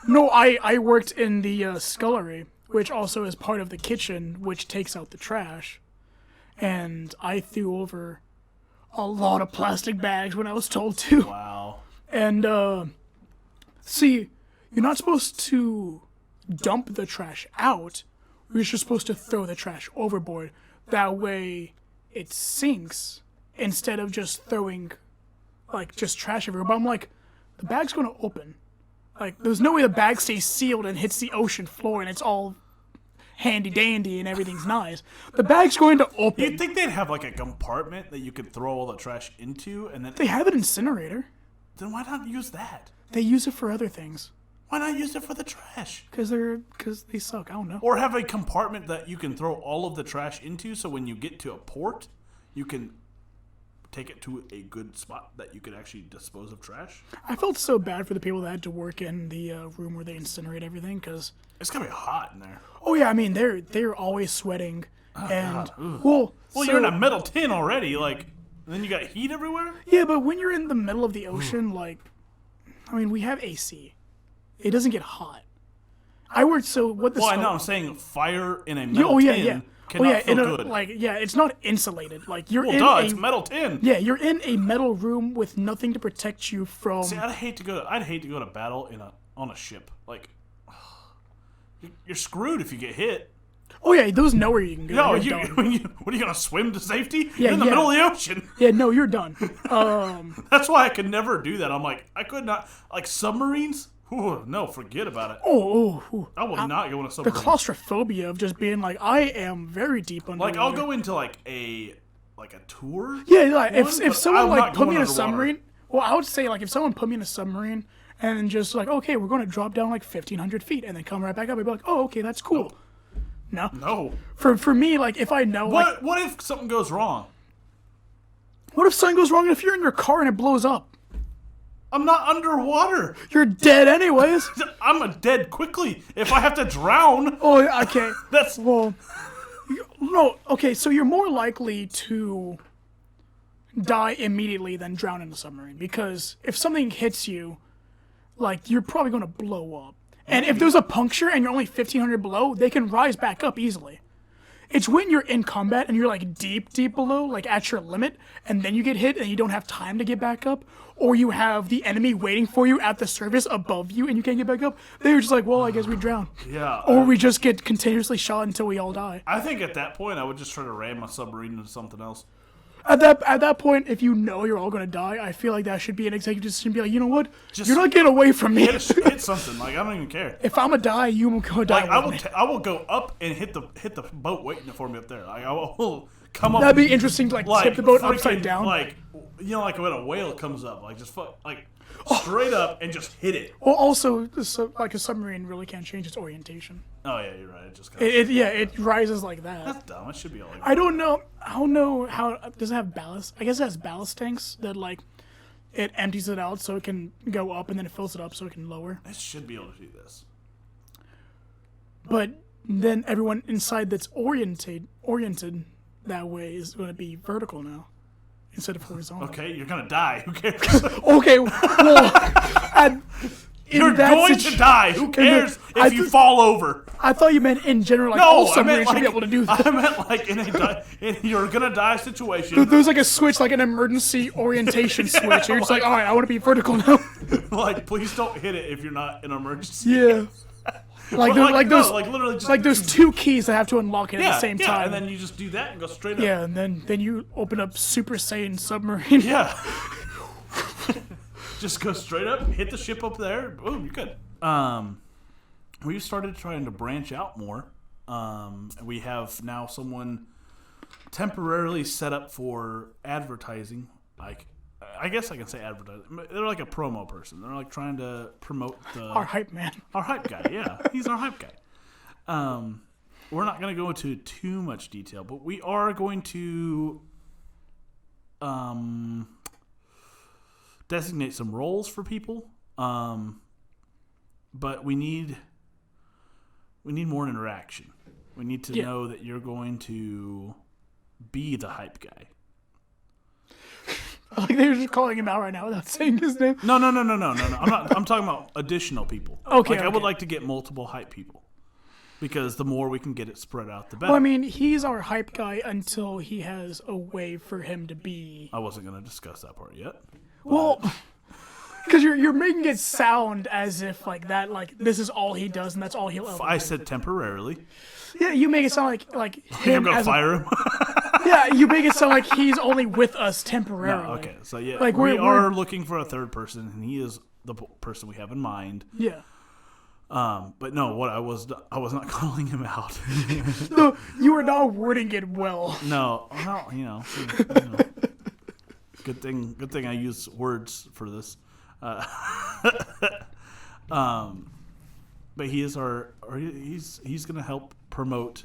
No, I worked in the scullery, which also is part of the kitchen, which takes out the trash, and I threw over a lot of plastic bags when I was told to. Wow. And see, you're not supposed to dump the trash out. You're just supposed to throw the trash overboard. That way, it sinks instead of just throwing like just trash everywhere. But I'm like, the bag's gonna open. Like, there's no way the bag stays sealed and hits the ocean floor and it's all handy dandy and everything's nice. The bag's going to open. You'd think they'd have like a compartment that you could throw all the trash into, and then They have an incinerator. then why not use that? They use it for other things. Why not use it for the trash? Because they suck. I don't know. Or have a compartment that you can throw all of the trash into, so when you get to a port, you can take it to a good spot that you could actually dispose of trash. I felt so bad for the people that had to work in the room where they incinerate everything. Because It's gonna be hot in there. oh yeah, I mean they're always sweating. And Well, so, you're in a metal tin already, like, and then you got heat everywhere. yeah, but when you're in the middle of the ocean, like, I mean, we have AC. It doesn't get hot. I worked so what the Well, I skull- know. I'm saying fire in a metal oh yeah, tin yeah. cannot feel in a, good. like yeah, it's not insulated. Like you're Well, in duh, a it's metal tin. yeah, you're in a metal room with nothing to protect you from. See, I'd hate to go to battle on a ship. Like, you're screwed if you get hit. Oh yeah, those know where you can go. No, You're done. what are you gonna swim to safety? Yeah, You're in the yeah. middle of the ocean. Yeah, no, you're done. That's why I could never do that. I'm like, I could not, like submarines. Ooh, no, forget about it. Oh, I will not go in a the submarine. claustrophobia of just being like, I am very deep underwater. Like, I'll go into like a tour. Yeah, like one, if but someone I'm like not put me going in a underwater. submarine, well, I would say like if someone put me in a submarine and just like, okay, we're going to drop down like 1,500 feet and then come right back up, I'd be like, oh, okay, that's cool. No. No. For me, like if I know, like, What if something goes wrong? what if something goes wrong if you're in your car and it blows up? I'm not underwater. You're dead anyways. I'm a dead quickly. If I have to drown, Oh, okay. that's Well, no, okay, so you're more likely to die immediately than drown in a submarine because if something hits you, like, you're probably going to blow up. And if there's a puncture and you're only 1,500 below, they can rise back up easily. It's when you're in combat and you're, like, deep below, like, at your limit, and then you get hit and you don't have time to get back up, or you have the enemy waiting for you at the surface above you and you can't get back up, they're just like, well, I guess we drown. yeah. Or we just get continuously shot until we all die. I think at that point I would just try to ram my submarine into something else. At that point, if you know you're all gonna die, I feel like that should be an executive decision. Be like, you know what? You're not getting away from me. Hit something. Like, I don't even care. If I'm gonna die, you will go die. Like, with me. I will go up and hit the boat waiting for me up there. Like, I will come up. That'd be interesting to like tip the boat freaking, upside down. Like, you know, like when a whale comes up, like just straight up and just hit it. Well, also, like a submarine really can't change its orientation. Oh yeah, you're right. It just kind of. It rises like that. That's dumb. It should be all like. I don't know how does it have ballast? I guess it has ballast tanks that like it empties it out so it can go up and then it fills it up so it can lower. It should be able to do this. But then everyone inside that's oriented that way is going to be vertical now instead of horizontal. Okay, you're gonna die. Who cares? Okay, well, You're going to die. Who cares if you fall over? I thought you meant in general, like No, all I submarines meant should be able to do that. I meant like in you're gonna die situation. There's like a switch, like an emergency orientation switch. And you're just like, all right, I want to be vertical now. Like, please don't hit it if you're not in an emergency. Yeah. Like, literally just like those two keys that have to unlock it at the same time. and then you just do that and go straight up. Yeah, and then you open up Super Saiyan submarine. Yeah. Just go straight up, hit the ship up there. Boom, you're good. We've started trying to branch out more. We have now someone temporarily set up for advertising. Like, I guess I can say advertising. They're like a promo person. They're like trying to promote Our hype man. Our hype guy, yeah. He's our hype guy. We're not going to go into too much detail, but we are going to designate some roles for people. But we need more interaction. We need to know that you're going to be the hype guy. Like they're just calling him out right now without saying his name. No. I'm talking about additional people. Okay. I would like to get multiple hype people. Because the more we can get it spread out, the better. Well, I mean, he's our hype guy until he has a way for him to be. I wasn't going to discuss that part yet. Well, because you're making it sound as if like that, like this is all he does and that's all he'll ever. I said temporarily. Yeah, you make it sound like him. I'm going to fire him. Yeah, you make it sound like he's only with us temporarily. No, okay, so yeah, like we are looking for a third person, and he is the person we have in mind. Yeah. But no, what I was not calling him out. No, you are not wording it well. No, you know. Good thing I use words for this. But he is he's going to help promote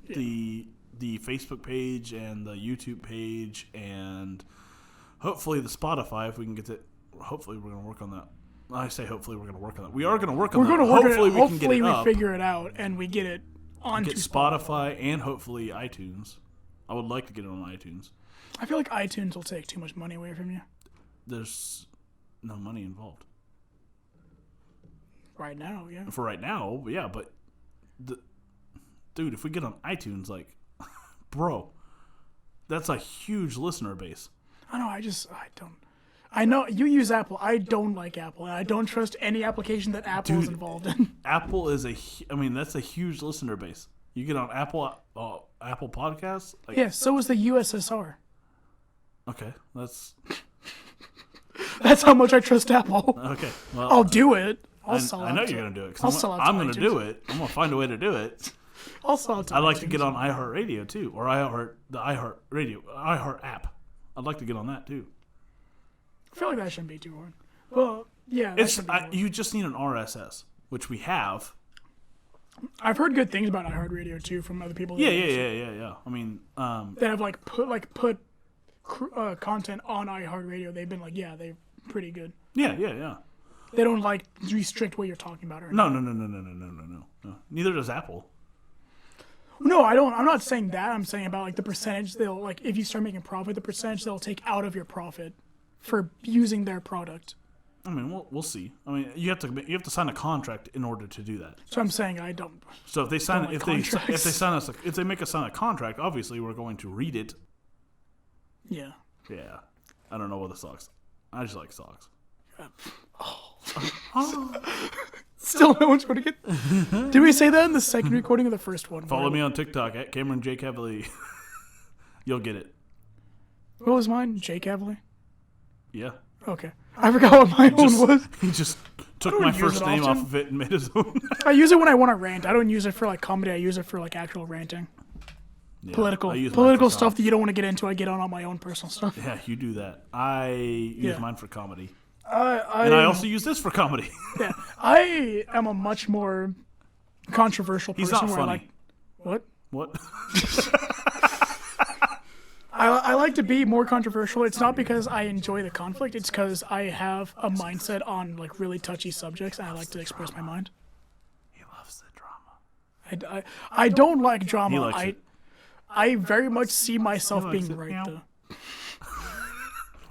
the Facebook page and the YouTube page and hopefully the Spotify if we can get it. Hopefully we're going to work on that. I say hopefully we're going to work on that. We are going to work on that. Hopefully we can get it up. Hopefully we figure it out and we get it onto Spotify and hopefully iTunes. I would like to get it on iTunes. I feel like iTunes will take too much money away from you. There's no money involved. Right now, yeah. For right now, yeah, but dude, if we get on iTunes, like, bro, that's a huge listener base. I know, I know you use Apple. I don't like Apple, and I don't trust any application that Apple is involved in. Apple is that's a huge listener base. You get on Apple Podcasts? Like, yeah, so is the USSR. Okay, that's how much I trust Apple. Okay, well, I'll do it. I know you're going to do it. I'm going to do it. I'm going to find a way to do it. I'll sell it to I'd like to iTunes. get on iHeartRadio too, or iHeart app. I'd like to get on that too. I feel like that shouldn't be too hard. Well, yeah, you just need an RSS, which we have. I've heard good things about iHeartRadio too from other people. Yeah. I mean, that have put content on iHeartRadio. They've been like, yeah, they're pretty good. Yeah. They don't like restrict what you're talking about. No. Neither does Apple. No, I don't. I'm not saying that. I'm saying about like the percentage they'll like if you start making profit, the percentage they'll take out of your profit for using their product. I mean, we'll see. I mean, you have to sign a contract in order to do that. So I'm saying I don't. So if they sign if they make us sign a contract, obviously we're going to read it. Yeah. Yeah. I don't know what the socks. I just like socks. Still no one's going to get. Did we say that in the second recording of the first one? Follow me on TikTok at Cameron J. Cavalier. You'll get it. What was mine? J. Cavalier? Yeah. Okay. I forgot what my own was. He just took my first name off of it and made his own. I use it when I want to rant. I don't use it for like comedy. I use it for like actual ranting. Yeah, Political stuff that you don't want to get into. I get on my own personal stuff. Yeah, you do that. I use mine for comedy. I also use this for comedy. Yeah, I am a much more controversial person. He's not where funny. What? What? I like to be more controversial. It's not because I enjoy the conflict. It's because I have a mindset on like really touchy subjects, and I like to express my mind. He loves the drama. I don't like drama. He likes it. I very much see myself being right though.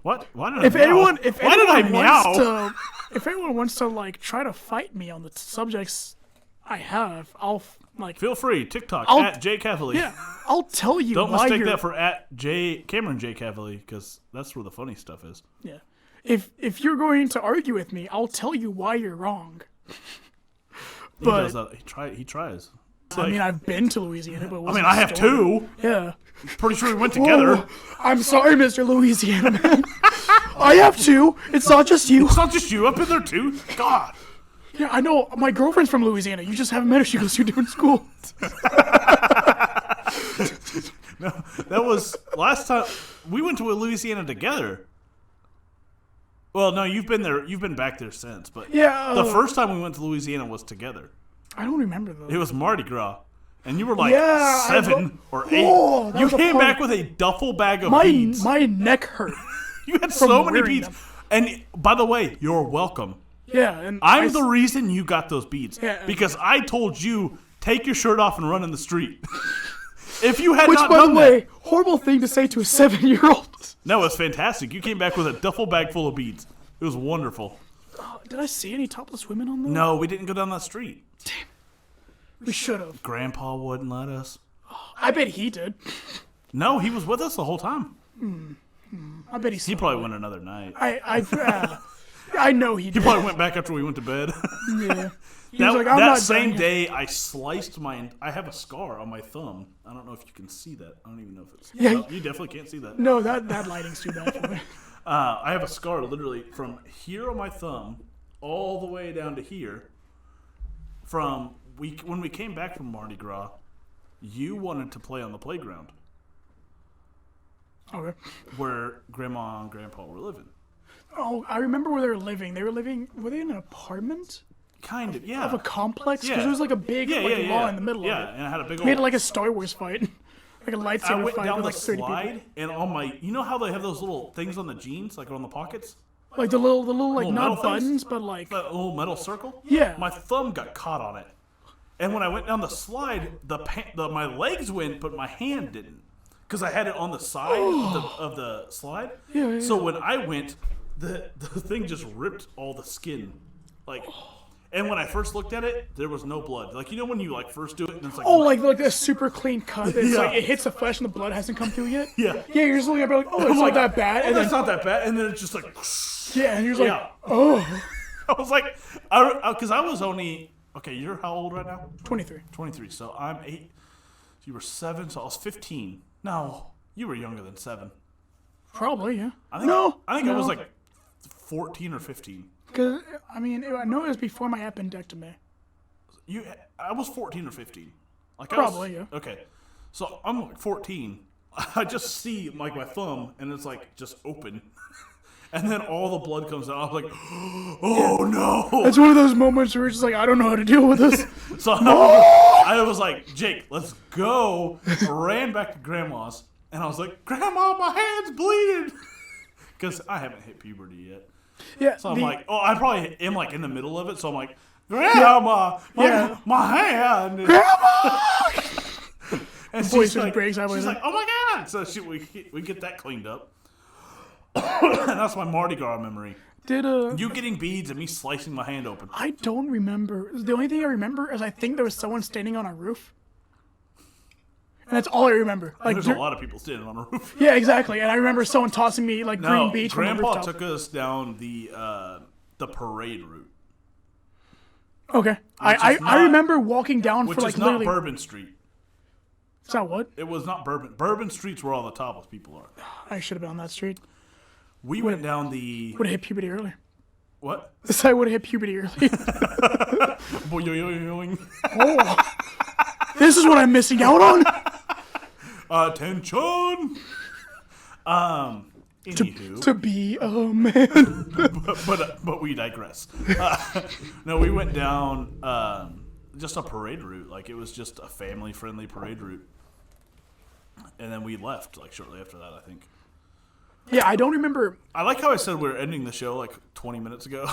What? Why did If I meow? anyone wants to if anyone wants to like try to fight me on the subjects I have, I'll like. Feel free. TikTok at J Cavalier. Yeah, I'll tell you. Don't why mistake you're, that for at Cameron J Cavalier, because that's where the funny stuff is. Yeah, if you're going to argue with me, I'll tell you why you're wrong. He does that. He tries. I mean, I've been to Louisiana, but I mean, I have too. Yeah. Pretty sure we went together. Oh, I'm sorry, Mr. Louisiana man. I have too. It's not just you. It's not just you. I've been there too. God. Yeah, I know. My girlfriend's from Louisiana. You just haven't met her. She goes to a different school. No, that was last time we went to Louisiana together. Well, no, you've been there. You've been back there since. But Yeah. the first time we went to Louisiana was together. I don't remember though. It was Mardi Gras, and you were like Yeah, 7 or 8. Oh, that You was a came party. back with a duffel bag of beads. My neck hurt. You had so many wearing beads. them. And by the way, you're welcome. Yeah, and I'm the reason you got those beads. Yeah. Because I told you, take your shirt off and run in the street. If you had which, not by the done way, that. horrible thing to say to a 7-year-old. No, it was fantastic. You came back with a duffel bag full of beads. It was wonderful. Did I see any topless women on those? No, we didn't go down that street. We should have. Grandpa wouldn't let us. I bet he did. No, he was with us the whole time. I bet he. He probably went another night. I know he He did. probably went back after we went to bed. Yeah. He was That, like, I'm that not same done yet. day, I sliced I have a scar on my thumb. I don't know if you can see that. I don't even know if it's. Yeah. No, you definitely can't see that. No, that lighting's too bad for me. I have a scar literally from here on my thumb all the way down to here. From when we came back from Mardi Gras, you wanted to play on the playground Okay. where Grandma and Grandpa were living. Oh, I remember where they were living. Were they in an apartment? Kind of, yeah. Of a complex? Because Yeah. there was like a big lawn in the middle yeah, of it. and I had a big We had old. like a Star Wars fight. Like a I lightsaber went fight down with the like 30 slide, people. and on my, you know how they have those little things on the jeans, like on the pockets, Like the little like Little not metal things? buttons, but like that little metal circle. Yeah. My thumb got caught on it, and when I went down the slide, my legs went, but my hand didn't, because I had it on the side of the slide. Yeah. So when I went, the thing just ripped all the skin, like. And when I first looked at it, there was no blood. Like, you know when you like first do it and it's like, oh like a super clean cut. It's Yeah. like it hits the flesh and the blood hasn't come through yet. Yeah. Yeah, you're just looking at it like, oh, it's not that bad. oh, And then that's not that bad. And then it's just like, yeah, and you're just like, yeah. oh, I was like, because I was only, okay, you're how old right now? 23. 23. So I'm 8. You were 7, so I was 15. No, you were younger than 7. Probably, yeah. I think, no, I was like 14 or 15. Because I mean, I know it was before my appendectomy. I was 14 or 15. Like Probably, yeah. Okay, so I'm like 14. I just see like my thumb, and it's like just open, and then all the blood comes out. I was like, oh no! It's one of those moments where you're just like, I don't know how to deal with this. So I was like, Jake, let's go. I ran back to Grandma's, and I was like, Grandma, my hand's bleeding, because I haven't hit puberty yet. Yeah. So I'm like, oh, I probably am like in the middle of it. So I'm like, Grandma, my hand. Grandma! And voice she's just like, breaks out with she's it. like, oh my God. So we get that cleaned up. And that's my Mardi Gras memory. Did You getting beads and me slicing my hand open. I don't remember. The only thing I remember is I think there was someone standing on a roof. And that's all I remember. Like, There's a lot of people standing on a roof. yeah, exactly. And I remember someone tossing me like No, green beach from the Grandpa rooftop. took us down the parade route, Okay. is I not- remember walking down which for like is not literally. Bourbon Street. Is that what? It was not Bourbon. Bourbon Street's where all the topless people are. I should have been on that street. We went down the Would have hit puberty earlier. what? This I would have hit puberty early. Boing. Oh. This is what I'm missing out on. Attention. Anywho, To be a man. but we digress. No, we went down just a parade route. Like it was just a family-friendly parade route, and then we left like shortly after that. I think. Yeah, I don't remember. I like how I said we were ending the show like 20 minutes ago.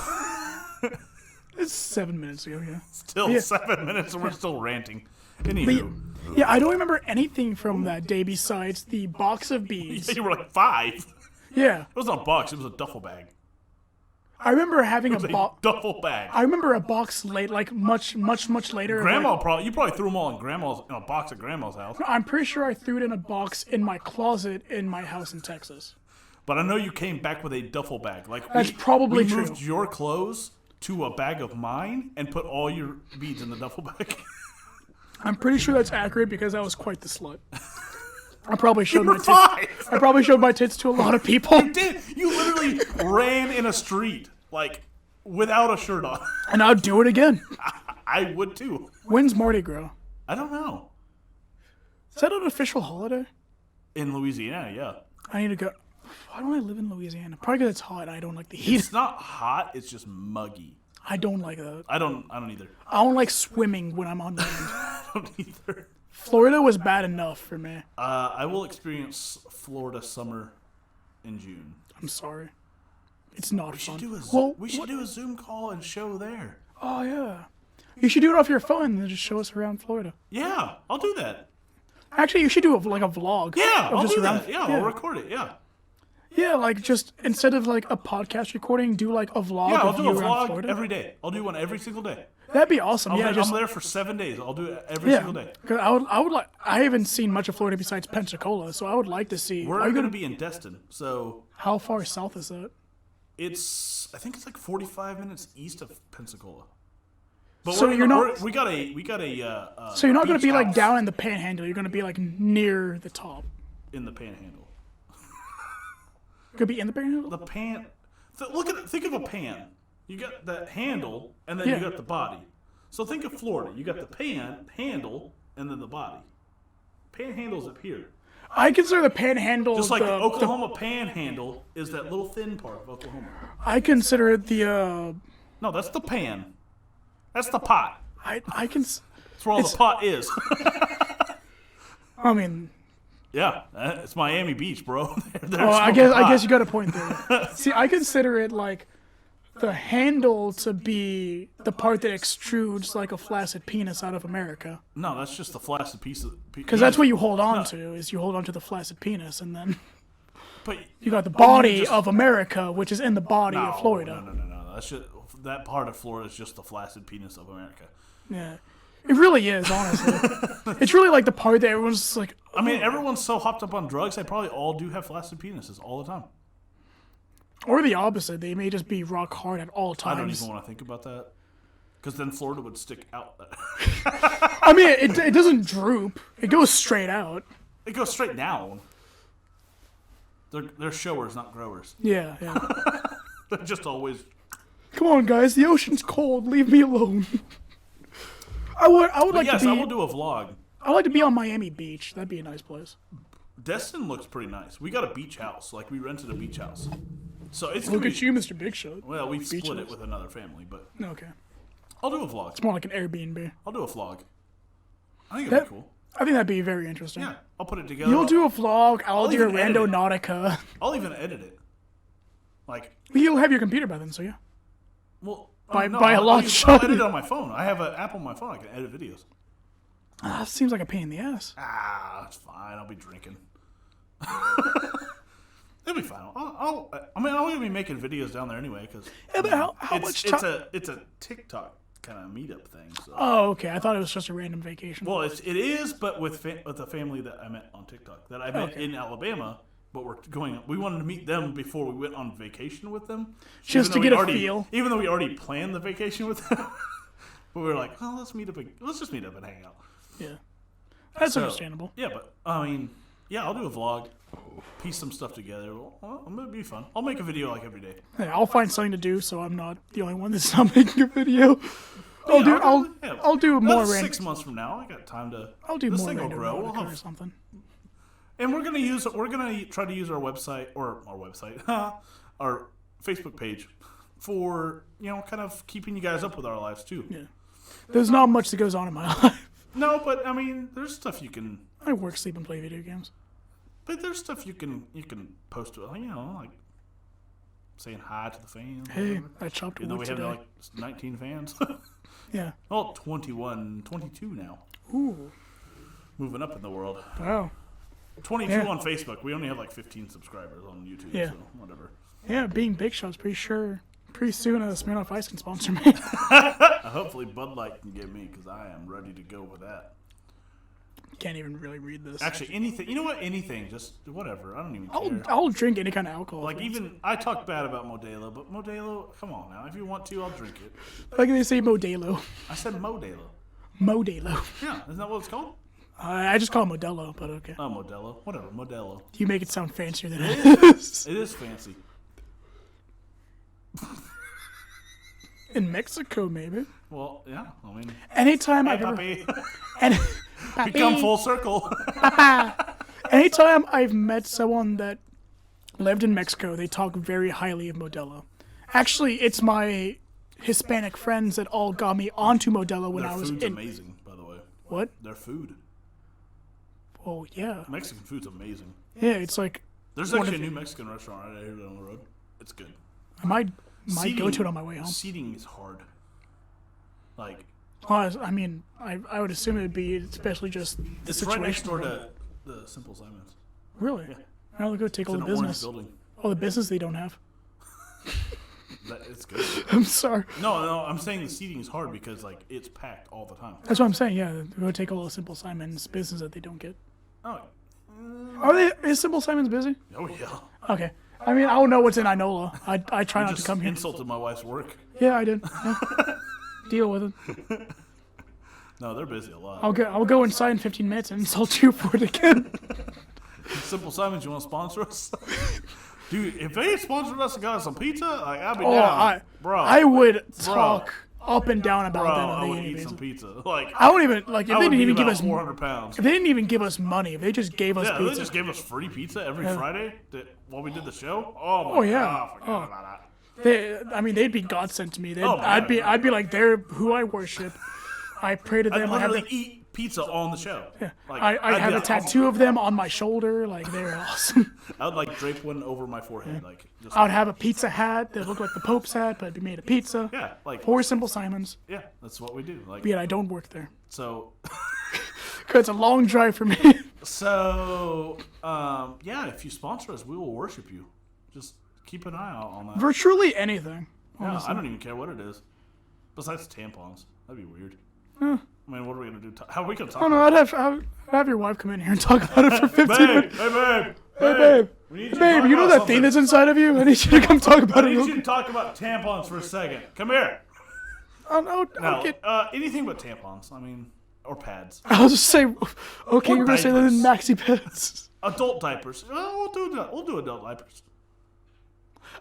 It's 7 minutes ago. Yeah. Still Yeah. 7 minutes, and we're still ranting. But Anywho, yeah, I don't remember anything from that day besides the box of beads. you were like 5. Yeah. It wasn't a box; it was a duffel bag. I remember having a It was box. duffel bag. I remember a box late, like much later. Grandma like, you probably threw them all in a box at Grandma's house. I'm pretty sure I threw it in a box in my closet in my house in Texas. But I know you came back with a duffel bag. Like That's probably we true. moved your clothes to a bag of mine and put all your beads in the duffel bag. I'm pretty sure that's accurate because I was quite the slut. I probably showed my were tits. 5. I probably showed my tits to a lot of people, You literally ran in a street like without a shirt on. and I'll do it again. I would too. When's Mardi Gras? I don't know. Is that an official holiday? In Louisiana, yeah. I need to go. Why don't I live in Louisiana? Probably because it's hot. I don't like the heat. It's not hot, it's just muggy. I don't like that. I don't either. I don't like swimming when I'm on land. I don't either. Florida was bad enough for me. I will experience Florida summer in June. I'm sorry. It's not We fun. should do a Zoom call and show there. Oh, yeah. You should do it off your phone and then just show us around Florida. Yeah, I'll do that. Actually, you should do a vlog. Yeah, of I'll just do around- that. Yeah, I'll record it. Yeah. Yeah, like just instead of like a podcast recording, do like a vlog Yeah, I'll of do you a around vlog Florida. every day. I'll do one every single day. That'd be awesome. Yeah, I'm there for 7 days. I'll do it every single day. 'Cause I would like. I haven't seen much of Florida besides Pensacola, so I would like to see. We're Are you going to gonna be in Destin, so How far south is that? I think it's like 45 minutes east of Pensacola. But So you're not- we got a. So you're not going to beach be like house down in the Panhandle. You're going to be like near the top. in the Panhandle. Could be in the Panhandle. Think of a pan. You got the handle, and then Yeah. you got the body. So think of Florida. You got the handle, and then the body. Panhandle's up here. I consider the Panhandle Just like the Oklahoma Panhandle is that little thin part of Oklahoma. I consider it the. No, that's the pan. That's the pot. I can. That's where all the pot is. I mean, Yeah, it's Miami Beach, bro. oh, I guess you got a point there. See, I consider it like the handle to be the part that extrudes like a flaccid penis out of America. No, that's just the flaccid piece of. Because that's what you hold on to, is you hold on to the flaccid penis, and then But you got the body of America, which is in the body of Florida. No. That's just that part of Florida is just the flaccid penis of America. Yeah. It really is, honestly. It's really like the part that everyone's just like, I mean, everyone's so hopped up on drugs, they probably all do have flaccid penises all the time. or the opposite. They may just be rock hard at all I don't times. even want to think about that. Because then Florida would stick out. I mean, it doesn't droop. It goes straight out. It goes straight down. They're showers, not growers. Yeah. They're just always. Come on, guys. The ocean's cold. Leave me alone. I would like Yes, to be. I will do a vlog. I'd like to be on Miami Beach. That'd be a nice place. Destin looks pretty nice. We got a beach house. Like, we rented a beach house. So it's Look gonna at be, you, Mr. Big Shot. Well, we split house. it with another family, but Okay. I'll do a vlog. More like an Airbnb. I'll do a vlog. I think it'll be cool. I think that'd be very interesting. Yeah, I'll put it together. You'll do a vlog. I'll do a even edit it. Randonautica. I'll even edit it. Like, You'll have your computer by then, so yeah. well, By a I'll long shot. edit it on my phone. I have an app on my phone. I can edit videos. That seems like a pain in the ass. That's fine. I'll be drinking. It'll be fine. I'm gonna be making videos down there anyway because Yeah, but how much time? it's a TikTok kind of meetup thing. So. Oh, okay. I thought it was just a random vacation. Well, it is, but with a family that I met on TikTok that I met in Alabama. But we wanted to meet them before we went on vacation with them, Just to get a feel. Even though we already planned the vacation with them, but we were like, oh, let's just meet up and hang out. Yeah. That's So, understandable. Yeah, but I mean, yeah, I'll do a vlog, piece some stuff together. Well, it'll be fun. I'll make a video like every day. Yeah, I'll find something to do so I'm not the only one that's not making a video. I'll do more That's random. 6 months from now. I got time to. I'll do this more thing will random grow. We'll Nautica or have, something. and we're gonna try to use our website, our Facebook page, for kind of keeping you guys up with our lives too. Yeah. There's not much that goes on in my life. No, but I mean, there's stuff you can. I work, sleep, and play video games. But there's stuff you can post to it, like saying hi to the fans. Hey, I chopped Even though wood we have today. like 19 fans. Yeah. Well, 21, 22 now. Ooh. Moving up in the world. Wow. 22 Yeah. on Facebook. We only have like 15 subscribers on YouTube, Yeah. so whatever. Yeah, being Big Shot's pretty sure Pretty soon, Smirnoff Ice can sponsor me. Hopefully Bud Light can get me because I am ready to go with that. Can't even really read this. Actually, anything. You know what? Anything. Just whatever. I don't even care. I'll drink any kind of alcohol. Like, even, I talk bad about Modelo, but Modelo, come on now. If you want to, I'll drink it. Like they say Modelo. I said Modelo. Modelo. Yeah, isn't that what it's called? I just call it Modelo, but okay. Oh, Modelo. Whatever, Modelo. You make it sound fancier than it is. It is fancy. In Mexico, maybe. Well, yeah, I mean... Anytime Hey, I've ever... puppy. Papi. We come full circle. Anytime I've met someone that lived in Mexico, they talk very highly of Modelo. Actually, it's my Hispanic friends that all got me onto Modelo when Their I was food's in... amazing, by the way. What? Their food. Oh, yeah. Mexican food's amazing. Yeah, it's like... There's actually a new Mexican restaurant right here down the road. It's good. I might go to it on my way home. Seating is hard. Like... I mean, I would assume it would be especially just the It's situation. right next door to the Simple Simons. Really? Yeah. I'll go take all It's the in an orange business. building. All the business they don't have. It's good. I'm sorry. No, I'm saying the seating is hard because, like, it's packed all the time. That's what I'm saying. Yeah, go take all the Simple Simons business that they don't get. Oh, Is Simple Simons busy? oh yeah. Okay. I mean, I don't know what's in Inola. I try not to Just come here. insulted my wife's work. Yeah, I did. Yeah. Deal with it. No, they're busy a lot. I'll go inside in 15 minutes and insult you for it again. Simple Simons, you want to sponsor us? Dude, if they had sponsored us and got us some pizza, like, I'd be Oh, down. I would talk up and down about Bro, them. I If would they eat gave some us- pizza. Like, I don't even like if I they would didn't even eat give about us 400 pounds. if they didn't even give us money. If they just gave us Yeah, pizza. they just gave us free pizza every Friday while we did the show. Oh my Oh, yeah. God, I forgot about that. They'd be godsend to me. Oh, I'd be like, they're who I worship. I pray to I'd them. I have literally eat pizza on the show. Like, I I'd have be a like, tattoo of them on my shoulder. Like they're awesome. I would like drape one over my forehead, like just I would have a pizza hat that looked like the Pope's hat, but it'd be made of pizza. yeah, like Or Simple Simons. yeah, that's what we do. Like Yet I don't work there so, because it's a long drive for me. yeah. If you sponsor us, we will worship you. Just keep an eye out on that. Virtually anything. Yeah, I don't even care what it is. Besides tampons, that'd be weird. I mean, what are we gonna do? How are we gonna talk? Oh no, I'd have your wife come in here and talk about it for 15 babe, minutes. hey babe, Hey babe, we need you to babe, talk you know about that something. thing that's inside of you? I need you to come talk about I it. need real you to quick. talk about tampons for a second. Come here. I'll No, get. anything but tampons. I mean, or pads. I'll just say, okay, Or you're gonna say that in maxi pads. Adult diapers. We'll do adult diapers.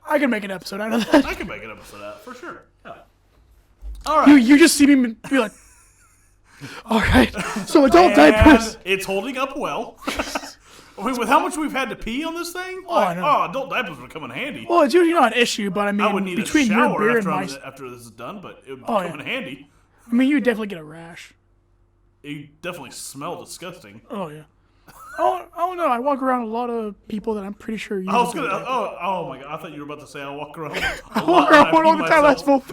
I can make an episode out of that. I can make an episode of that for sure. Yeah. All right. You just see me be like, all right. So adult diapers. And it's holding up well. I mean, with how much we've had to pee on this thing, I know. adult diapers would come in handy. Well, it's usually not an issue, but I mean, I would need between a your shower beer and after, my, after this is done, but it would Oh, come yeah. in handy. I mean, you definitely get a rash. You definitely smell disgusting. Oh yeah. I don't know. I walk around a lot of people that I'm pretty sure use. I was gonna. adult diapers. Oh my god! I thought you were about to say I walk around. I walk around all the time. That's full.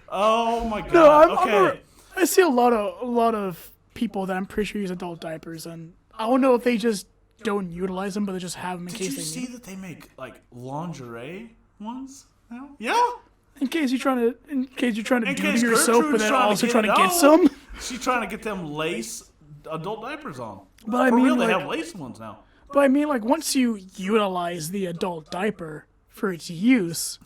Oh my god! No, okay. I see a lot of people that I'm pretty sure use adult diapers, and I don't know if they just don't utilize them, but they just have them in Did case you they see need. that they make like lingerie ones now? Yeah. In case you're trying to In do case to yourself, but Gertrude's then trying to also get trying to it get on. some. She's trying to get them lace adult diapers on. But I For mean, real, they like- have lace ones now. But I mean, like, once you utilize the adult diaper for its use,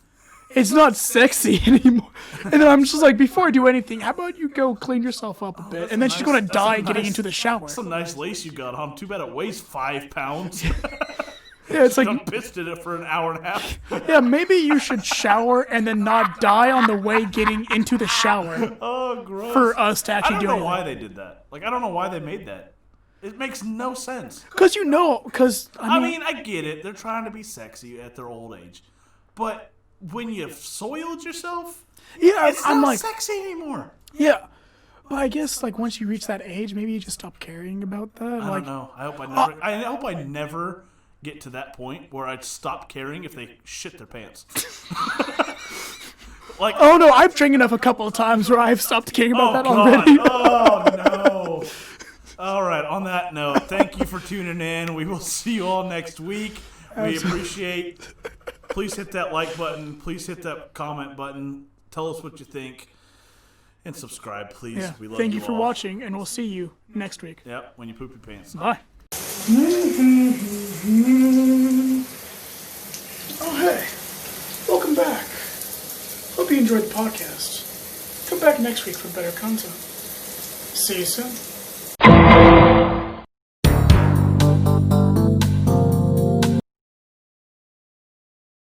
it's not sexy anymore. And then I'm just like, before I do anything, how about you go clean yourself up a bit? And then she's gonna die getting into the shower. That's some nice lace you got on. Too bad it weighs 5 pounds. Yeah, it's like, I'm pissed at it for an hour and a half. yeah, maybe you should shower and then not die on the way getting into the shower Oh, gross. for us to I actually don't do know anything. why they did that. Like, I don't know why they made that. It makes no sense. Because I mean, I get it. They're trying to be sexy at their old age. But when you've soiled yourself, yeah, it's I'm not like, sexy anymore. yeah. But I guess, like, once you reach that age, maybe you just stop caring about that. I Like, don't know. I hope I never get to that point where I'd stop caring if they shit their pants. Like, oh no, I've drank enough a couple of times where I've stopped caring about that God. already. Oh, no. All right, on that note, thank you for tuning in. We will see you all next week. We appreciate Please hit that like button. Please hit that comment button. Tell us what you think. And subscribe, please. Yeah. We love Thank you for all. watching, and we'll see you next week. Yep, when you poop your pants. Bye. Oh, hey. Welcome back. Hope you enjoyed the podcast. Come back next week for better content. See you soon.